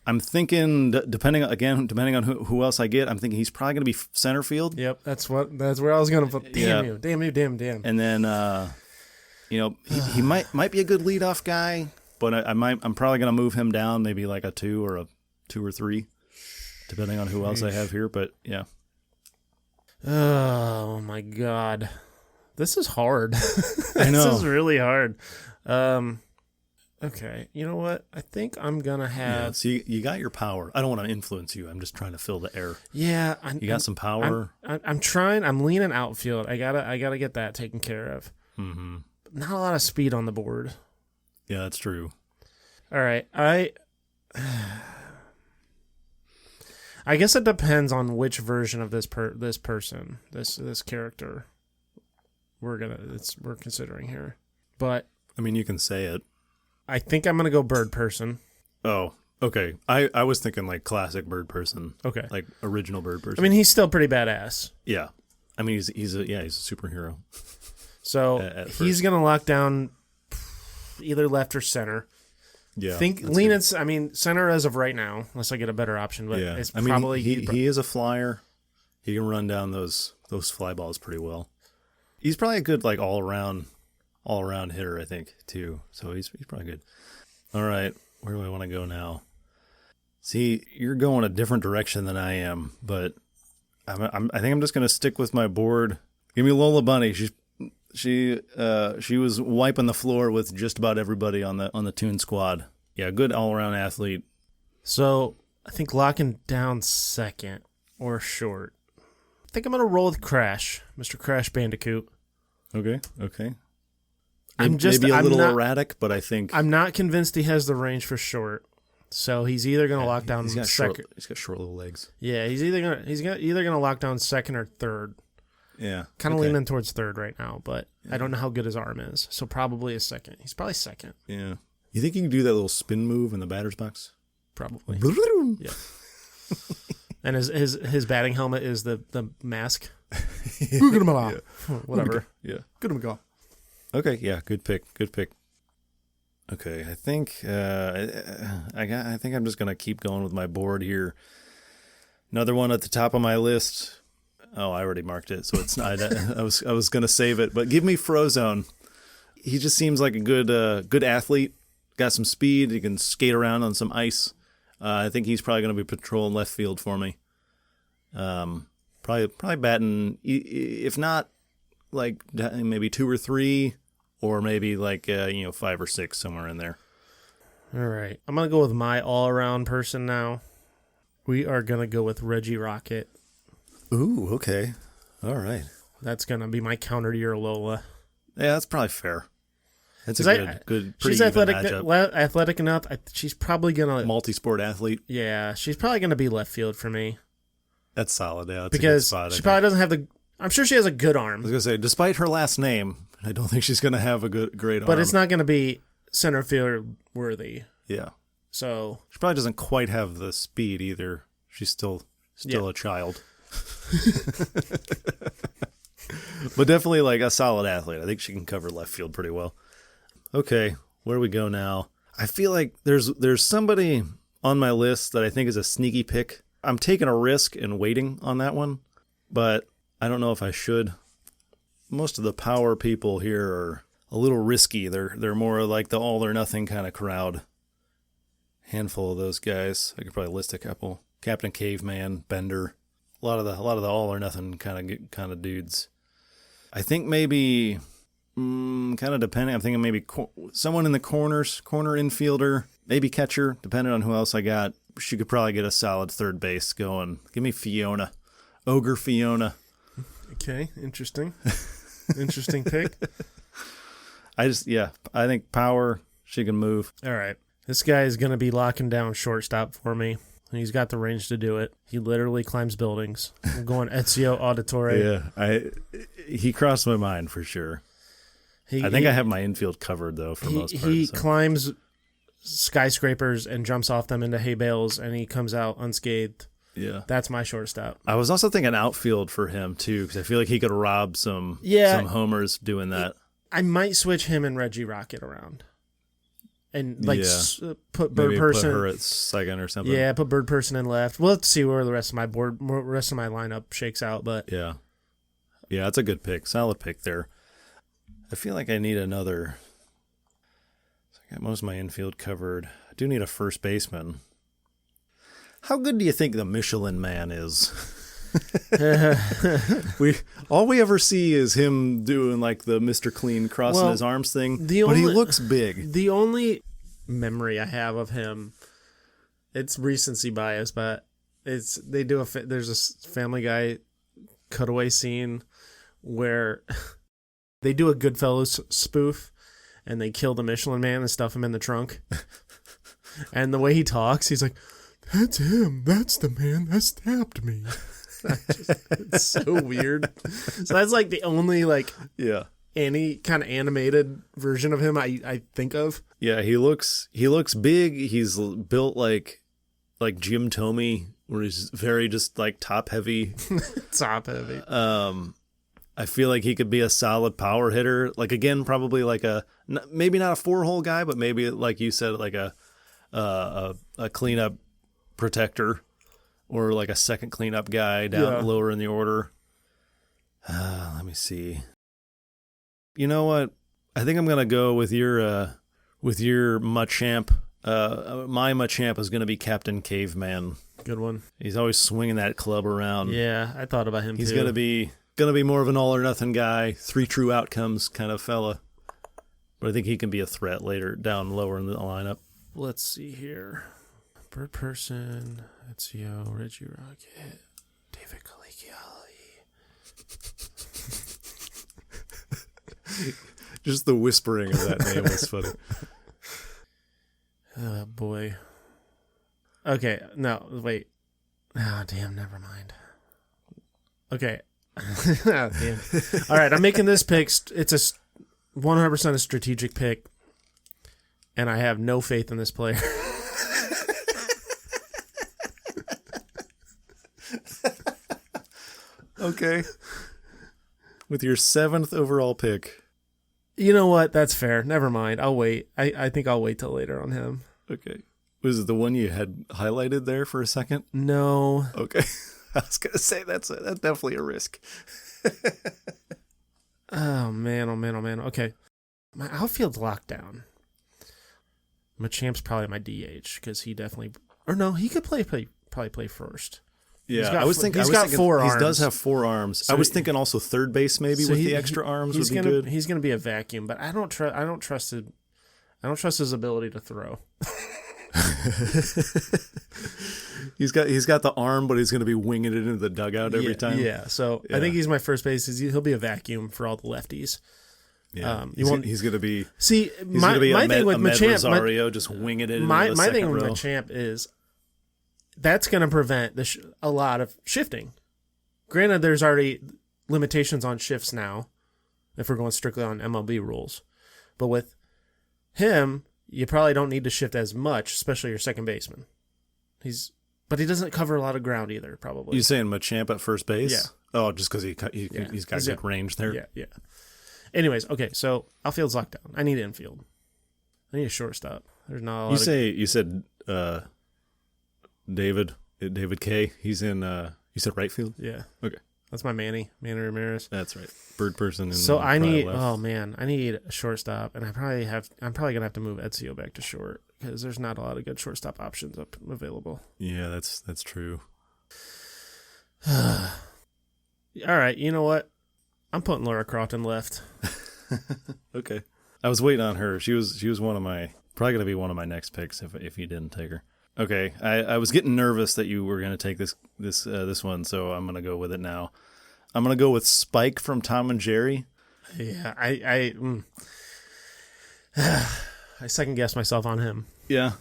A: I'm thinking, depending on who else I get, I'm thinking he's probably going to be center field.
E: Yep, that's where I was going to put. Damn you.
A: And then, he might be a good leadoff guy, but I'm probably going to move him down, maybe like a 2 or 3. depending on who else I have here. But yeah.
E: Oh my God, this is hard.
A: I know.
E: This is really hard. Okay, you know what? I think I'm gonna have.
A: Yeah, see, you got your power. I don't want to influence you. I'm just trying to fill the air.
E: Yeah,
A: You got some power.
E: I'm trying. I'm leaning outfield. I gotta get that taken care of.
A: Mm-hmm.
E: Not a lot of speed on the board.
A: Yeah, that's true.
E: All right, I guess it depends on which version of this character we're considering here. But
A: I mean, you can say it.
E: I think I'm gonna go bird person.
A: Oh, okay. I was thinking like classic bird person.
E: Okay,
A: Like original bird person.
E: I mean, he's still pretty badass.
A: yeah. I mean, he's a superhero.
E: So
A: At
E: he's
A: first.
E: gonna lock down either left or center.
A: Yeah.
E: Lean in. I mean, center as of right now, unless I get a better option. But
A: Yeah.
E: it's
A: I mean,
E: probably
A: he is a flyer. He can run down those fly balls pretty well. He's probably a good like all around hitter, I think, too. So he's probably good. All right, where do I want to go now? See, you're going a different direction than I am, but I think I'm just gonna stick with my board. Give me Lola Bunny. She was wiping the floor with just about everybody on the Toon squad. Yeah, good all around athlete.
E: So I think locking down second or short. I think I'm gonna roll with Crash, Mr. Crash Bandicoot.
A: Okay.
E: I'm
A: maybe a little
E: not,
A: erratic, but I think
E: I'm not convinced he has the range for short. So he's either gonna lock down
A: he's got
E: second.
A: He's got short little legs.
E: Yeah, he's either gonna lock down second or third.
A: Yeah.
E: Kind of
A: okay.
E: leaning towards third right now, but I don't know how good his arm is. So probably a second. He's probably second.
A: Yeah. You think you can do that little spin move in the batter's box?
E: Probably. Yeah. And his batting helmet is the mask. Whatever.
A: Yeah.
E: Good go.
A: Okay. Yeah. Good pick. Okay. I think I think I'm just gonna keep going with my board here. Another one at the top of my list. Oh, I already marked it, so it's not. I was gonna save it, but give me Frozone. He just seems like a good athlete. Got some speed. He can skate around on some ice. I think he's probably gonna be patrolling left field for me. Probably batting, if not like maybe 2 or 3, or maybe like 5 or 6, somewhere in there.
E: All right, I'm gonna go with my all-around person now. We are gonna go with Reggie Rocket.
A: Ooh, okay. All right.
E: That's going to be my counter to your Lola.
A: Yeah, that's probably fair. That's a good, pretty
E: she's
A: even
E: athletic,
A: matchup.
E: athletic enough. She's probably going to...
A: Multi-sport athlete.
E: Yeah, she's probably going to be left field for me.
A: That's solid, yeah. That's
E: because
A: a good spot,
E: she probably doesn't have the... I'm sure she has a good arm.
A: I was going to say, despite her last name, I don't think she's going to have a great arm.
E: But it's not going to be center field worthy.
A: Yeah.
E: So...
A: She probably doesn't quite have the speed either. She's still a child. But definitely like a solid athlete. I think she can cover left field pretty well. Okay, where do we go now? I feel like there's somebody on my list that I think is a sneaky pick. I'm taking a risk and waiting on that one, but I don't know if I should. Most of the power people here are a little risky. They're more like the all or nothing kind of crowd. Handful of those guys. I could probably list a couple. Captain Caveman, Bender. A lot of the all or nothing kind of dudes. I think maybe kind of depending. I'm thinking maybe someone in the corner infielder, maybe catcher, depending on who else I got. She could probably get a solid third base going. Give me Fiona, Ogre Fiona.
E: Okay, interesting. Interesting pick.
A: I think power. She can move.
E: All right, this guy is going to be locking down shortstop for me. He's got the range to do it. He literally climbs buildings. I'm going Ezio Auditore.
A: Yeah, he crossed my mind for sure. I think I have my infield covered though for most part.
E: He
A: so.
E: climbs skyscrapers and jumps off them into hay bales, and he comes out unscathed.
A: Yeah,
E: that's my shortstop.
A: I was also thinking outfield for him too, because I feel like he could rob some homers doing that.
E: I might switch him and Reggie Rocket around. And put
A: Maybe
E: Bird Person.
A: Put her at second or something.
E: Yeah, put Bird Person in left. Well, let's see where the rest of my lineup shakes out. But
A: yeah, that's a good pick. Solid pick there. I feel like I need another. I got most of my infield covered. I do need a first baseman. How good do you think the Michelin Man is? All we ever see is him doing like the Mr. Clean crossing his arms thing, but he looks big.
E: The only memory I have of him, it's recency bias, but there's a Family Guy cutaway scene where they do a Goodfellas spoof and they kill the Michelin Man and stuff him in the trunk. And the way he talks, he's like, "That's him. That's the man that stabbed me." It's so weird. So that's like the only any kind of animated version of him I think of.
A: Yeah, he looks big. He's built like Jim Tomey, where he's very just like top heavy.
E: Top heavy.
A: I feel like he could be a solid power hitter. Like, again, probably like maybe not a 4-hole guy, but maybe like you said, like a cleanup protector or like a second cleanup guy down lower in the order. Let me see. You know what? I think I'm gonna go with your Machamp. My Machamp is gonna be Captain Caveman.
E: Good one.
A: He's always swinging that club around.
E: Yeah, I thought about him.
A: He's
E: too.
A: gonna be more of an all or nothing guy, 3 true outcomes kind of fella. But I think he can be a threat later down lower in the lineup.
E: Let's see here. Bird Person, Ezio, Reggie Rocket, David Caligiali.
A: Just the whispering of that name was funny.
E: Oh, boy. Okay, no, wait. Oh, damn, never mind. Okay. Oh, damn. All right, I'm making this pick. It's a 100% a strategic pick, and I have no faith in this player.
A: Okay. With your 7th overall pick.
E: You know what? That's fair. Never mind. I'll wait. I think I'll wait till later on him.
A: Okay. Was it the one you had highlighted there for a second?
E: No.
A: Okay. I was going to say that's definitely a risk.
E: Oh, man. Okay. My outfield's locked down. Machamp's probably my DH because he definitely... Or no, he could probably play first.
A: Yeah, I was thinking
E: he's got 4 arms.
A: He does have 4 arms. So I was thinking also third base maybe with the extra arms would be good.
E: He's going to be a vacuum, but I don't trust his ability to throw.
A: He's got the arm, but he's going to be winging it into the dugout every time.
E: Yeah, so I think he's my first base. He'll be a vacuum for all the lefties.
A: Yeah, he's going to be.
E: See, my thing with Machamp,
A: Rosario just winging it.
E: My thing with Machamp is that's going to prevent a lot of shifting. Granted, there's already limitations on shifts now, if we're going strictly on MLB rules. But with him, you probably don't need to shift as much, especially your second baseman. But he doesn't cover a lot of ground either, probably.
A: You saying Machamp at first base?
E: Yeah.
A: Oh, just because he's got good range there.
E: Yeah. Anyways, okay, so outfield's locked down. I need infield. I need a shortstop. There's not a lot. You said
A: David K. He's in. You said right field.
E: Yeah.
A: Okay.
E: That's my Manny Ramirez.
A: That's right. Bird Person.
E: So I need. Left. Oh man, I need a shortstop, and I'm probably gonna have to move Ezio back to short because there's not a lot of good shortstop options available.
A: Yeah, that's true.
E: All right, you know what? I'm putting Laura Crofton left.
A: Okay. I was waiting on her. She was probably gonna be one of my next picks if you didn't take her. Okay, I was getting nervous that you were going to take this one, so I'm going to go with it now. I'm going to go with Spike from Tom and Jerry.
E: Yeah, I second guessed myself on him.
A: Yeah,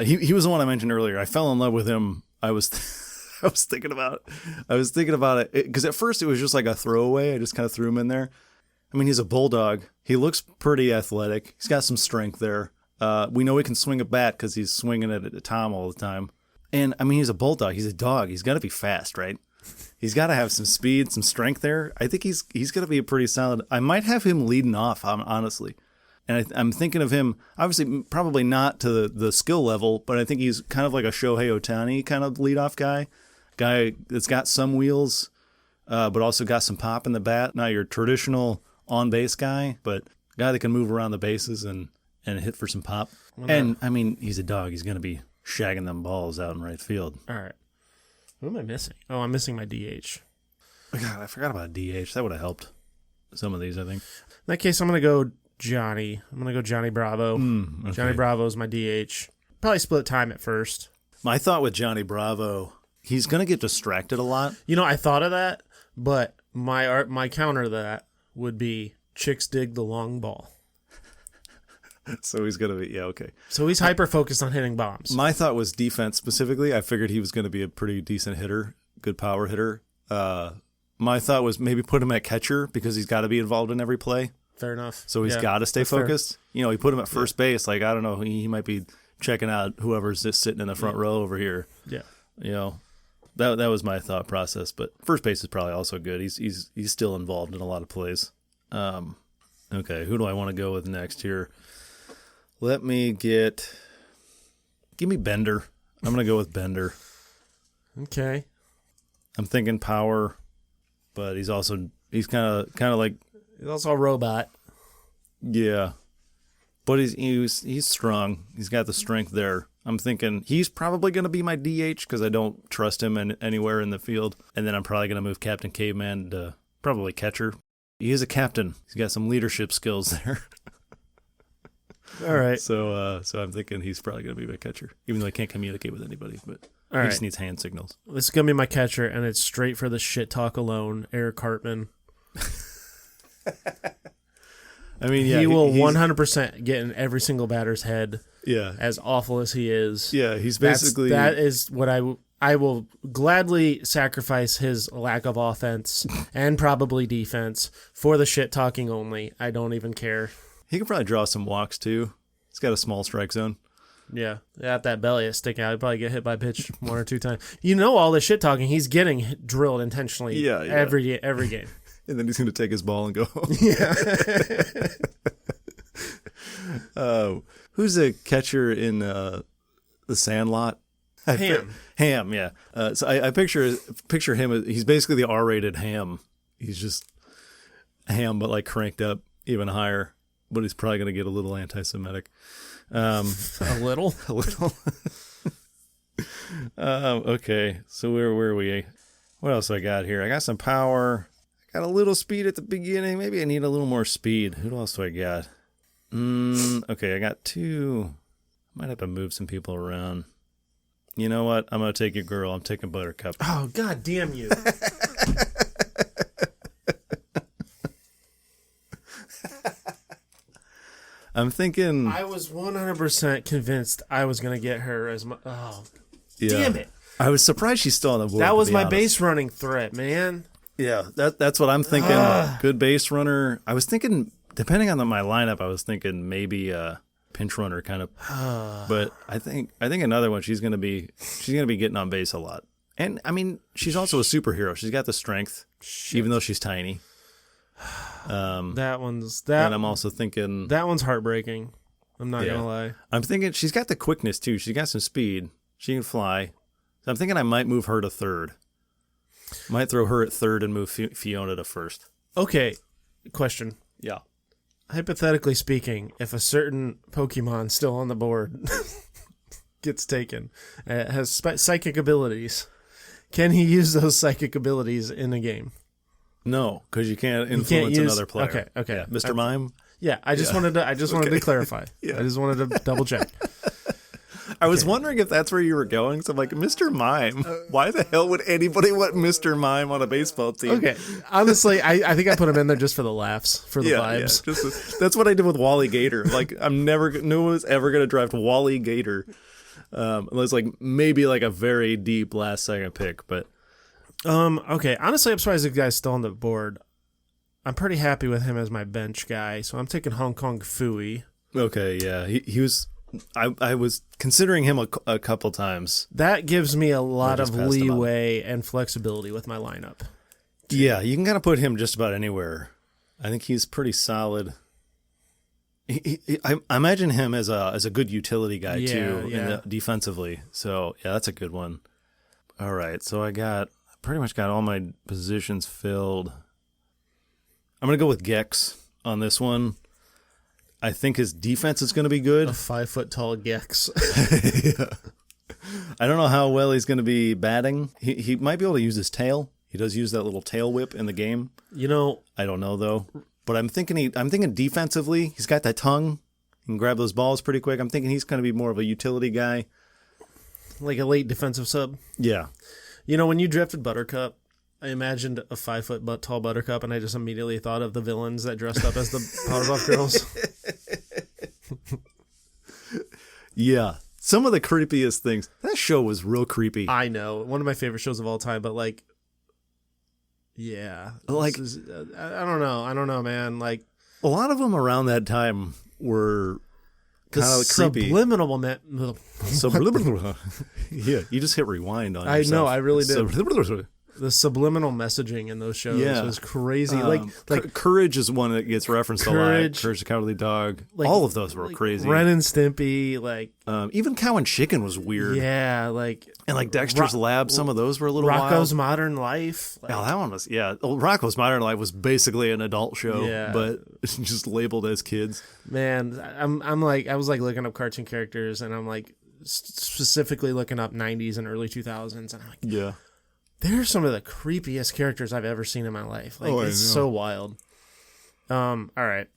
A: he was the one I mentioned earlier. I fell in love with him. I was thinking about it because at first it was just like a throwaway. I just kind of threw him in there. I mean, he's a bulldog. He looks pretty athletic. He's got some strength there. We know he can swing a bat because he's swinging it at Tom all the time. And, I mean, he's a bulldog. He's a dog. He's got to be fast, right? He's got to have some speed, some strength there. I think he's going to be a pretty solid. I might have him leading off, honestly. And I'm thinking of him, obviously, probably not to the skill level, but I think he's kind of like a Shohei Ohtani kind of leadoff guy. Guy that's got some wheels, but also got some pop in the bat. Not your traditional on-base guy, but guy that can move around the bases and hit for some pop. And, I mean, he's a dog. He's going to be shagging them balls out in right field.
E: All right. Who am I missing? Oh, I'm missing my DH.
A: God, I forgot about DH. That would have helped some of these, I think.
E: In that case, I'm going to go Johnny. I'm going to go Johnny Bravo.
A: Okay.
E: Johnny Bravo is my DH. Probably split time at first.
A: My thought with Johnny Bravo, he's going to get distracted a lot.
E: You know, I thought of that, but my counter to that would be chicks dig the long ball.
A: So he's going to be, okay.
E: So he's hyper-focused on hitting bombs.
A: My thought was defense specifically. I figured he was going to be a pretty decent hitter, good power hitter. My thought was maybe put him at catcher because he's got to be involved in every play.
E: Fair enough.
A: So he's got to stay focused. Fair. You know, he put him at first base. Like, I don't know, he might be checking out whoever's just sitting in the front row over here.
E: Yeah.
A: You know, that was my thought process. But first base is probably also good. He's still involved in a lot of plays. Okay, who do I want to go with next here? Give me Bender. I'm going to go with Bender.
E: Okay.
A: I'm thinking power, but he's kind of like,
E: he's also a robot.
A: Yeah. But he's strong. He's got the strength there. I'm thinking he's probably going to be my DH because I don't trust him anywhere in the field. And then I'm probably going to move Captain Caveman to probably catcher. He is a captain. He's got some leadership skills there.
E: All right.
A: So I'm thinking he's probably going to be my catcher, even though I can't communicate with anybody. But he just needs hand signals.
E: This is going to be my catcher, and it's straight for the shit talk alone, Eric Hartman.
A: I mean, yeah,
E: he will 100% get in every single batter's head.
A: Yeah,
E: as awful as he is.
A: Yeah, he's basically
E: that is what I will gladly sacrifice his lack of offense and probably defense for the shit talking only. I don't even care.
A: He could probably draw some walks too. He's got a small strike zone.
E: Yeah, at that belly is sticking out. He'd probably get hit by a pitch 1 or 2 times. You know, all the shit talking, he's getting drilled intentionally.
A: Yeah.
E: Every game.
A: And then he's going to take his ball and go home.
E: Yeah.
A: Who's a catcher in The Sandlot? Ham, yeah. So I picture him. He's basically the R-rated Ham. He's just Ham, but like cranked up even higher. But he's probably going to get a little anti-Semitic.
E: A little?
A: A little. Okay, so where were we? What else I got here? I got some power. I got a little speed at the beginning. Maybe I need a little more speed. Who else do I got? Okay, I got 2. Might have to move some people around. You know what? I'm going to take your girl. I'm taking Buttercup.
E: Oh, God damn you.
A: I'm thinking...
E: I was 100% convinced I was going to get her as my... Oh, damn it.
A: I was surprised she's still on the board.
E: That was my base running threat, man.
A: Yeah, that's what I'm thinking. Good base runner. I was thinking, depending on my lineup, I was thinking maybe a pinch runner kind of. But I think another one, she's gonna be getting on base a lot. And I mean, she's also a superhero. She's got the strength, even though she's tiny. And I'm also thinking
E: that one's heartbreaking. I'm not gonna lie.
A: I'm thinking she's got the quickness too. She's got some speed. She can fly. So I'm thinking I might move her to third. Might throw her at third and move Fiona to first.
E: Okay, question.
A: Yeah.
E: Hypothetically speaking, if a certain Pokemon still on the board gets taken, has psychic abilities, can he use those psychic abilities in a game?
A: No, because you can't influence another player.
E: Okay.
A: Yeah. Mr. Mime?
E: Yeah, I just wanted to clarify.
A: Yeah.
E: I just wanted to double check.
A: I was wondering if that's where you were going. So I'm like, Mr. Mime. Why the hell would anybody want Mr. Mime on a baseball team?
E: Okay. Honestly, I think I put him in there just for the laughs, for the vibes.
A: Yeah. That's what I did with Wally Gator. Like, no one was ever going to draft Wally Gator. Unless maybe a very deep last second pick. But
E: okay. Honestly, I'm surprised the guy's still on the board. I'm pretty happy with him as my bench guy. So I'm taking Hong Kong Fooey.
A: Okay, yeah. He was... I was considering him a couple times.
E: That gives me a lot of leeway and flexibility with my lineup.
A: Yeah, you can kind of put him just about anywhere. I think he's pretty solid. I imagine him as a good utility guy too, defensively. So yeah, that's a good one. All right, so I pretty much got all my positions filled. I'm gonna go with Gex on this one. I think his defense is going to be good.
E: A 5 foot tall Gex.
A: Yeah. I don't know how well he's going to be batting. He might be able to use his tail. He does use that little tail whip in the game.
E: You know,
A: I don't know though. But I'm thinking defensively, he's got that tongue. He can grab those balls pretty quick. I'm thinking he's going to be more of a utility guy.
E: like a late defensive sub.
A: Yeah.
E: You know, when you drafted Buttercup, I imagined a 5 foot tall Buttercup, and I just immediately thought of the villains that dressed up as the Powerpuff Girls.
A: Yeah. Some of the creepiest things. That show was real creepy.
E: I know. One of my favorite shows of all time, but like, yeah.
A: Like,
E: I don't know. I don't know, man. Like,
A: a lot of them around that time were kind of creepy.
E: Subliminal.
A: Subliminal. Yeah, you just hit rewind on
E: I
A: yourself.
E: know, I really did.
A: Subliminal.
E: The subliminal messaging in those shows was crazy.
A: Courage is one that gets referenced a lot. Courage the Cowardly Dog.
E: Like,
A: all of those were crazy.
E: Ren and Stimpy, like
A: even Cow and Chicken was weird.
E: Yeah, like
A: and like Dexter's Lab. Some of those were a little
E: Rocco's
A: wild.
E: Modern Life.
A: Like, that one was Rocco's Modern Life was basically an adult show, but just labeled as kids.
E: Man, I'm like I was like looking up cartoon characters, and I'm like specifically looking up 90s and early 2000s, and I'm like,
A: yeah.
E: They're some of the creepiest characters I've ever seen in my life. Like, it's so wild. All right.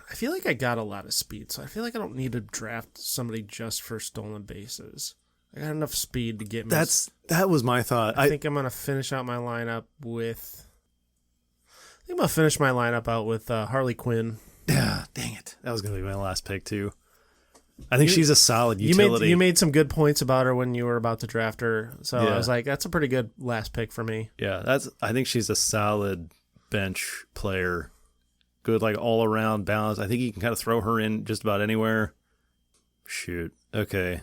E: I feel like I got a lot of speed, so I feel like I don't need to draft somebody just for stolen bases. I got enough speed to get me.
A: That was my thought.
E: I think I'm gonna finish out my lineup with. I think I'm gonna finish my lineup out with Harley Quinn.
A: Yeah, dang it! That was gonna be my last pick too. I think she's a solid utility.
E: You made some good points about her when you were about to draft her, so I was like, that's a pretty good last pick for me.
A: Yeah, I think she's a solid bench player. Good, like all around balance. I think you can kind of throw her in just about anywhere. Shoot. Okay.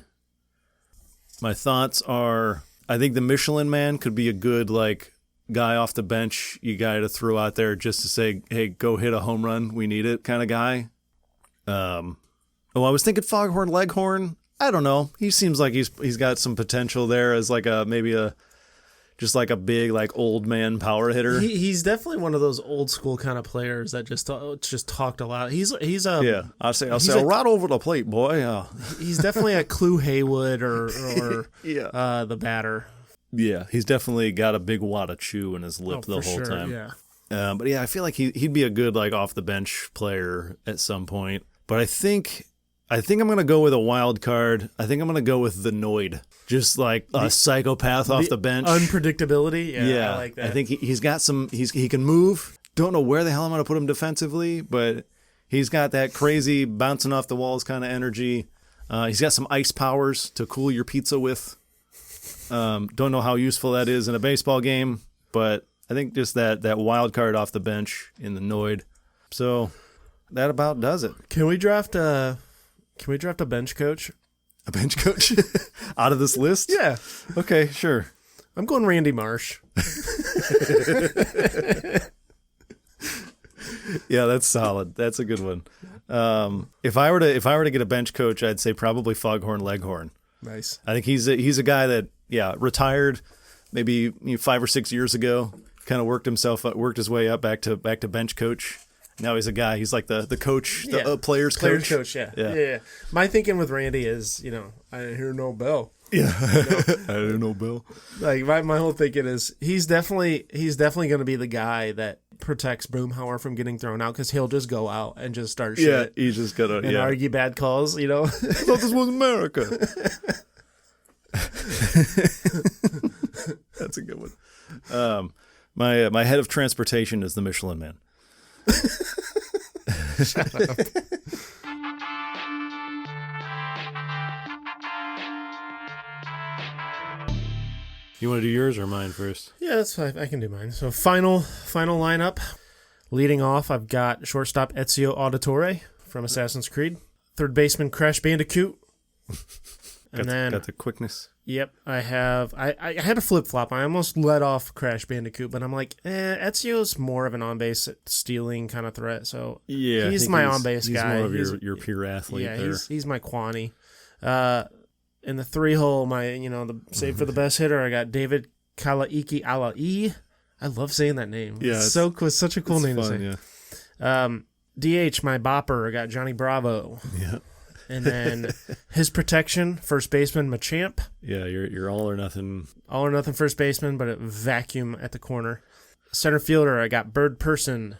A: My thoughts are, I think the Michelin Man could be a good like guy off the bench, you guy to throw out there just to say, hey, go hit a home run. We need it kind of guy. I was thinking Foghorn Leghorn. I don't know. He seems like he's got some potential there as like just like a big like old man power hitter.
E: He's definitely one of those old school kind of players that just talked a lot. He's a
A: I'll say right over the plate, boy.
E: He's definitely a Clue Haywood or the batter.
A: Yeah, he's definitely got a big wad of chew in his lip the whole time.
E: Yeah.
A: But yeah, I feel like he'd be a good like off the bench player at some point. But I think I'm going to go with a wild card. I think I'm going to go with the Noid. Just like a psychopath off the bench.
E: Unpredictability. Yeah, I like that.
A: I think he's got he can move. Don't know where the hell I'm going to put him defensively, but he's got that crazy bouncing off the walls kind of energy. He's got some ice powers to cool your pizza with. Don't know how useful that is in a baseball game, but I think just that wild card off the bench in the Noid. So that about does it.
E: Can we draft a bench coach?
A: A bench coach out of this list?
E: Yeah.
A: Okay, sure.
E: I'm going Randy Marsh.
A: Yeah, that's solid. That's a good one. If I were to get a bench coach, I'd say probably Foghorn Leghorn.
E: Nice.
A: I think he's a guy that retired maybe 5 or 6 years ago. Kind of worked his way up back to bench coach. Now he's a guy. He's like the coach, the player's coach.
E: Player's coach, yeah. My thinking with Randy is, I didn't hear no bell.
A: Yeah, I didn't know Bill.
E: Like my whole thinking is he's definitely going to be the guy that protects Boomhauer from getting thrown out because he'll just go out and just start shit.
A: Yeah, he's just gonna
E: argue bad calls.
A: I thought this was America. That's a good one. My head of transportation is the Michelin Man.
E: Shut up.
A: You want to do yours or mine first?
E: Yeah, that's fine. I can do mine. So final lineup. Leading off, I've got shortstop Ezio Auditore from Assassin's Creed. Third baseman Crash Bandicoot. And then
A: got the quickness.
E: Yep, I have. I had a flip flop. I almost let off Crash Bandicoot, but I'm like, Ezio's more of an on base stealing kind of threat. So
A: yeah,
E: he's my on base guy.
A: He's more of your pure athlete.
E: Yeah,
A: there.
E: he's my Kwani. In the 3-hole, the save for the best hitter, I got David Kalaiki Alai. I love saying that name.
A: Yeah,
E: it's such a cool name
A: fun,
E: to say. Yeah. DH, my bopper, I got Johnny Bravo.
A: Yeah.
E: And then his protection, first baseman, Machamp.
A: Yeah, you're all or nothing.
E: All or nothing first baseman, but a vacuum at the corner. Center fielder, I got Bird Person.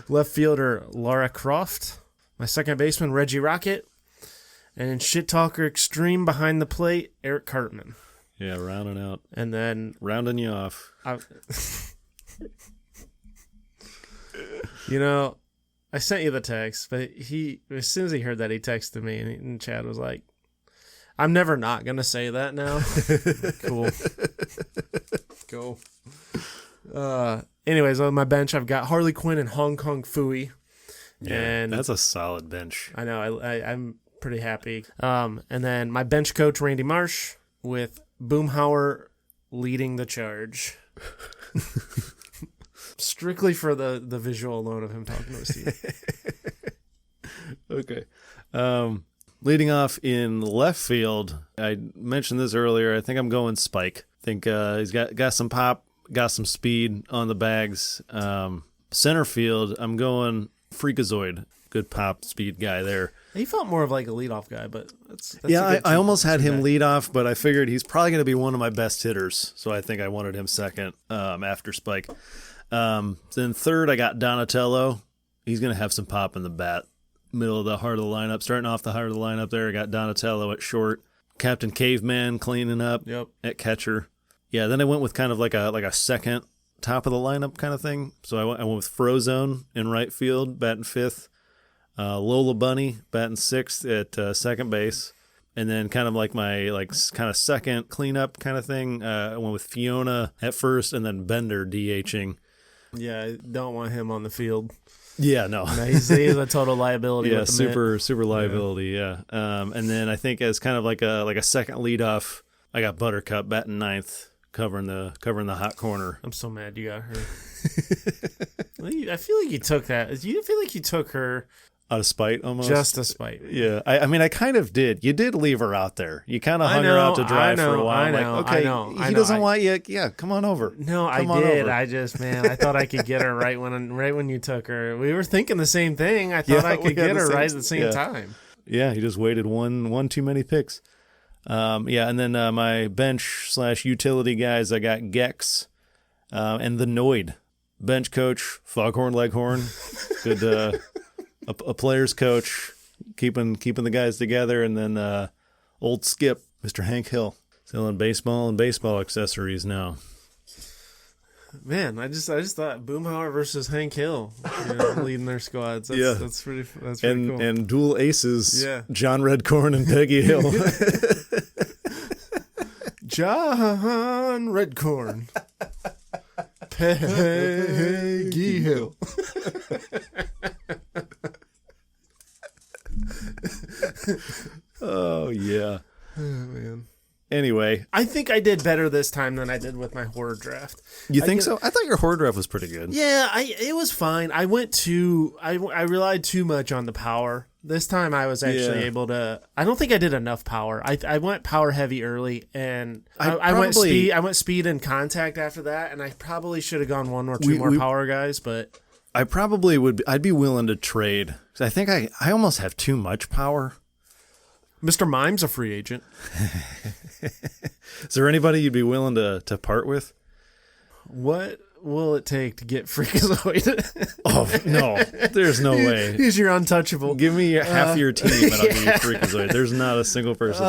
E: Left fielder, Laura Croft. My second baseman, Reggie Rocket. And in shit talker extreme behind the plate, Eric Cartman.
A: Yeah, rounding out.
E: And then
A: Rounding you off.
E: You know, I sent you the text, but as soon as he heard that, he texted me, and Chad was like, I'm never not going to say that now. Cool. Anyways, on my bench, I've got Harley Quinn and Hong Kong Phooey.
A: Yeah,
E: and
A: that's a solid bench.
E: I know. I'm pretty happy. And then my bench coach, Randy Marsh, with Boomhauer leading the charge. Strictly for the visual alone of him talking to his team.
A: Okay. Leading off in left field, I mentioned this earlier. I think I'm going Spike. I think he's got some pop, got some speed on the bags. Center field, I'm going Freakazoid. Good pop, speed guy there.
E: He felt more of like a leadoff guy, but that's
A: yeah, I almost had him lead off, but I figured he's probably going to be one of my best hitters, so I think I wanted him second after Spike. Then third, I got Donatello. He's going to have some pop in the bat. Middle of the heart of the lineup. Starting off the heart of the lineup there, I got Donatello at short. Captain Caveman cleaning up at catcher. Yeah, then I went with kind of like a second top of the lineup kind of thing. So I went with Frozone in right field, batting fifth. Lola Bunny batting sixth at second base. And then kind of like my kind of second cleanup kind of thing. I went with Fiona at first and then Bender DHing.
E: Yeah, I don't want him on the field.
A: Yeah, no.
E: He's a total liability.
A: Yeah,
E: with the
A: super liability. Yeah. And then I think as kind of like a second leadoff, I got Buttercup batting ninth, covering the hot corner.
E: I'm so mad you got her. I feel like you took that. You feel like you took her
A: out of spite, almost.
E: Just a spite.
A: Yeah, I mean, I kind of did. You did leave her out there. You kind of hung her out to dry for a while. He doesn't want you. Yeah, come on over.
E: No, I did. I just, I thought I could get her right when you took her. We were thinking the same thing. I thought I could get her right at the same time.
A: Yeah, he just waited one too many picks. And then my bench / utility guys, I got Gex and the Noid. Bench coach, Foghorn Leghorn. Good. A player's coach, keeping the guys together, and then old Skip, Mr. Hank Hill, selling baseball and baseball accessories now.
E: Man, I just thought Boomhauer versus Hank Hill, leading their squads. That's pretty cool.
A: And dual aces, John Redcorn and Peggy Hill.
E: John Redcorn, Peggy Hill.
A: Oh yeah.
E: Oh man.
A: Anyway,
E: I think I did better this time than I did with my horror draft.
A: You think so? I thought your horror draft was pretty good.
E: Yeah, it was fine. I relied too much on the power. This time I was actually able to. I don't think I did enough power. I went power heavy early, and I went speed. I went speed and contact after that, and I probably should have gone one or two more power guys, but.
A: I probably would. I'd be willing to trade. I think I almost have too much power.
E: Mr. Mime's a free agent.
A: Is there anybody you'd be willing to part with?
E: What will it take to get Freakazoid?
A: Oh, no. There's no way.
E: He's your untouchable.
A: Give me half your team and I'll give you Freakazoid. There's not a single person.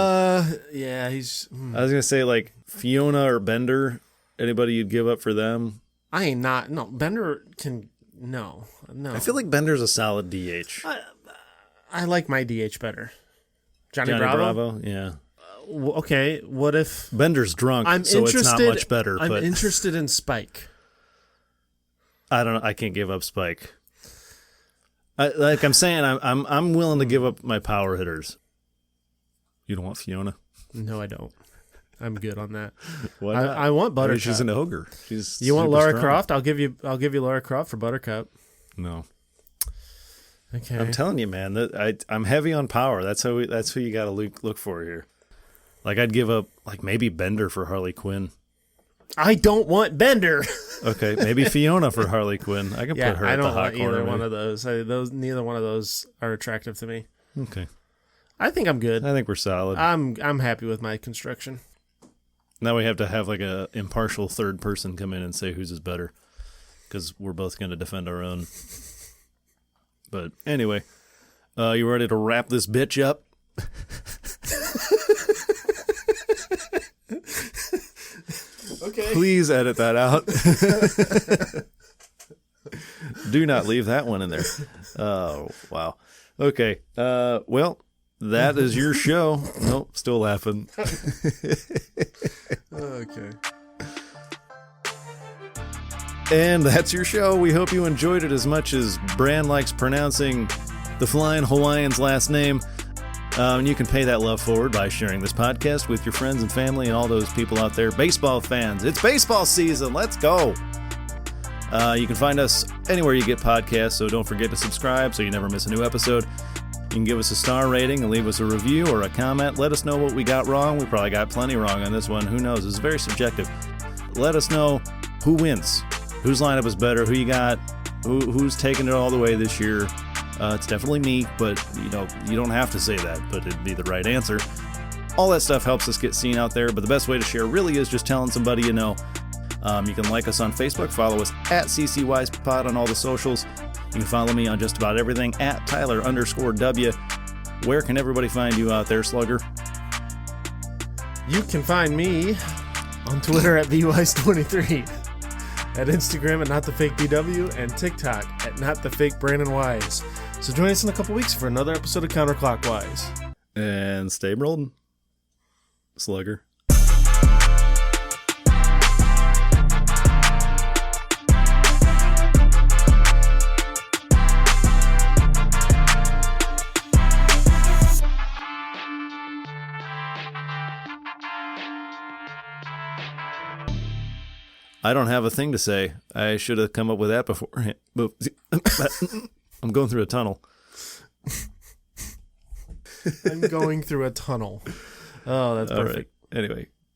E: He's...
A: I was going to say, like, Fiona or Bender. Anybody you'd give up for them?
E: No, Bender can... No.
A: I feel like Bender's a solid DH.
E: I like my DH better. Johnny
A: Bravo? Yeah.
E: Okay, what if...
A: Bender's drunk, so it's not much better.
E: I'm interested in Spike.
A: I don't know. I can't give up Spike. I'm saying, I'm willing to give up my power hitters. You don't want Fiona?
E: No, I don't. I'm good on that.
A: Why not?
E: I want Buttercup.
A: I mean, she's an ogre.
E: You want Lara Croft? I'll give you Lara Croft for Buttercup.
A: No.
E: Okay.
A: I'm telling you, man, that I'm heavy on power. That's who you got to look for here. Like I'd give up like maybe Bender for Harley Quinn.
E: I don't want Bender.
A: Okay, maybe Fiona for Harley Quinn. I can put her
E: I
A: at the
E: don't
A: hot
E: want
A: corner.
E: either
A: maybe.
E: one of those. Neither one of those are attractive to me.
A: Okay,
E: I think I'm good.
A: I think we're solid.
E: I'm happy with my construction.
A: Now we have to have like a impartial third person come in and say whose is better, because we're both going to defend our own. But anyway, you ready to wrap this bitch up?
E: Okay.
A: Please edit that out. Do not leave that one in there. Oh, wow. Okay. Well, that is your show. Nope, still laughing.
E: Okay.
A: And that's your show. We hope you enjoyed it as much as Bran likes pronouncing the Flying Hawaiian's last name. You can pay that love forward by sharing this podcast with your friends and family and all those people out there, baseball fans. It's baseball season. Let's go. You can find us anywhere you get podcasts, so don't forget to subscribe so you never miss a new episode. You can give us a star rating and leave us a review or a comment. Let us know what we got wrong. We probably got plenty wrong on this one. Who knows? It's very subjective. Let us know who wins, whose lineup is better, who you got, who's taking it all the way this year. It's definitely me, but you don't have to say that, but it'd be the right answer. All that stuff helps us get seen out there, but the best way to share really is just telling somebody you know. You can like us on Facebook, follow us at CCWisePod on all the socials. You can follow me on just about everything at Tyler_W. Where can everybody find you out there, Slugger?
E: You can find me on Twitter at VWise23, at Instagram at NotTheFakeBW, and TikTok at NotTheFakeBrandonWise. So join us in a couple weeks for another episode of Counterclockwise.
A: And stay rolling, Slugger. I don't have a thing to say. I should have come up with that beforehand. I'm going through a tunnel.
E: I'm going through a tunnel. Oh, that's
A: All
E: perfect.
A: right. Anyway,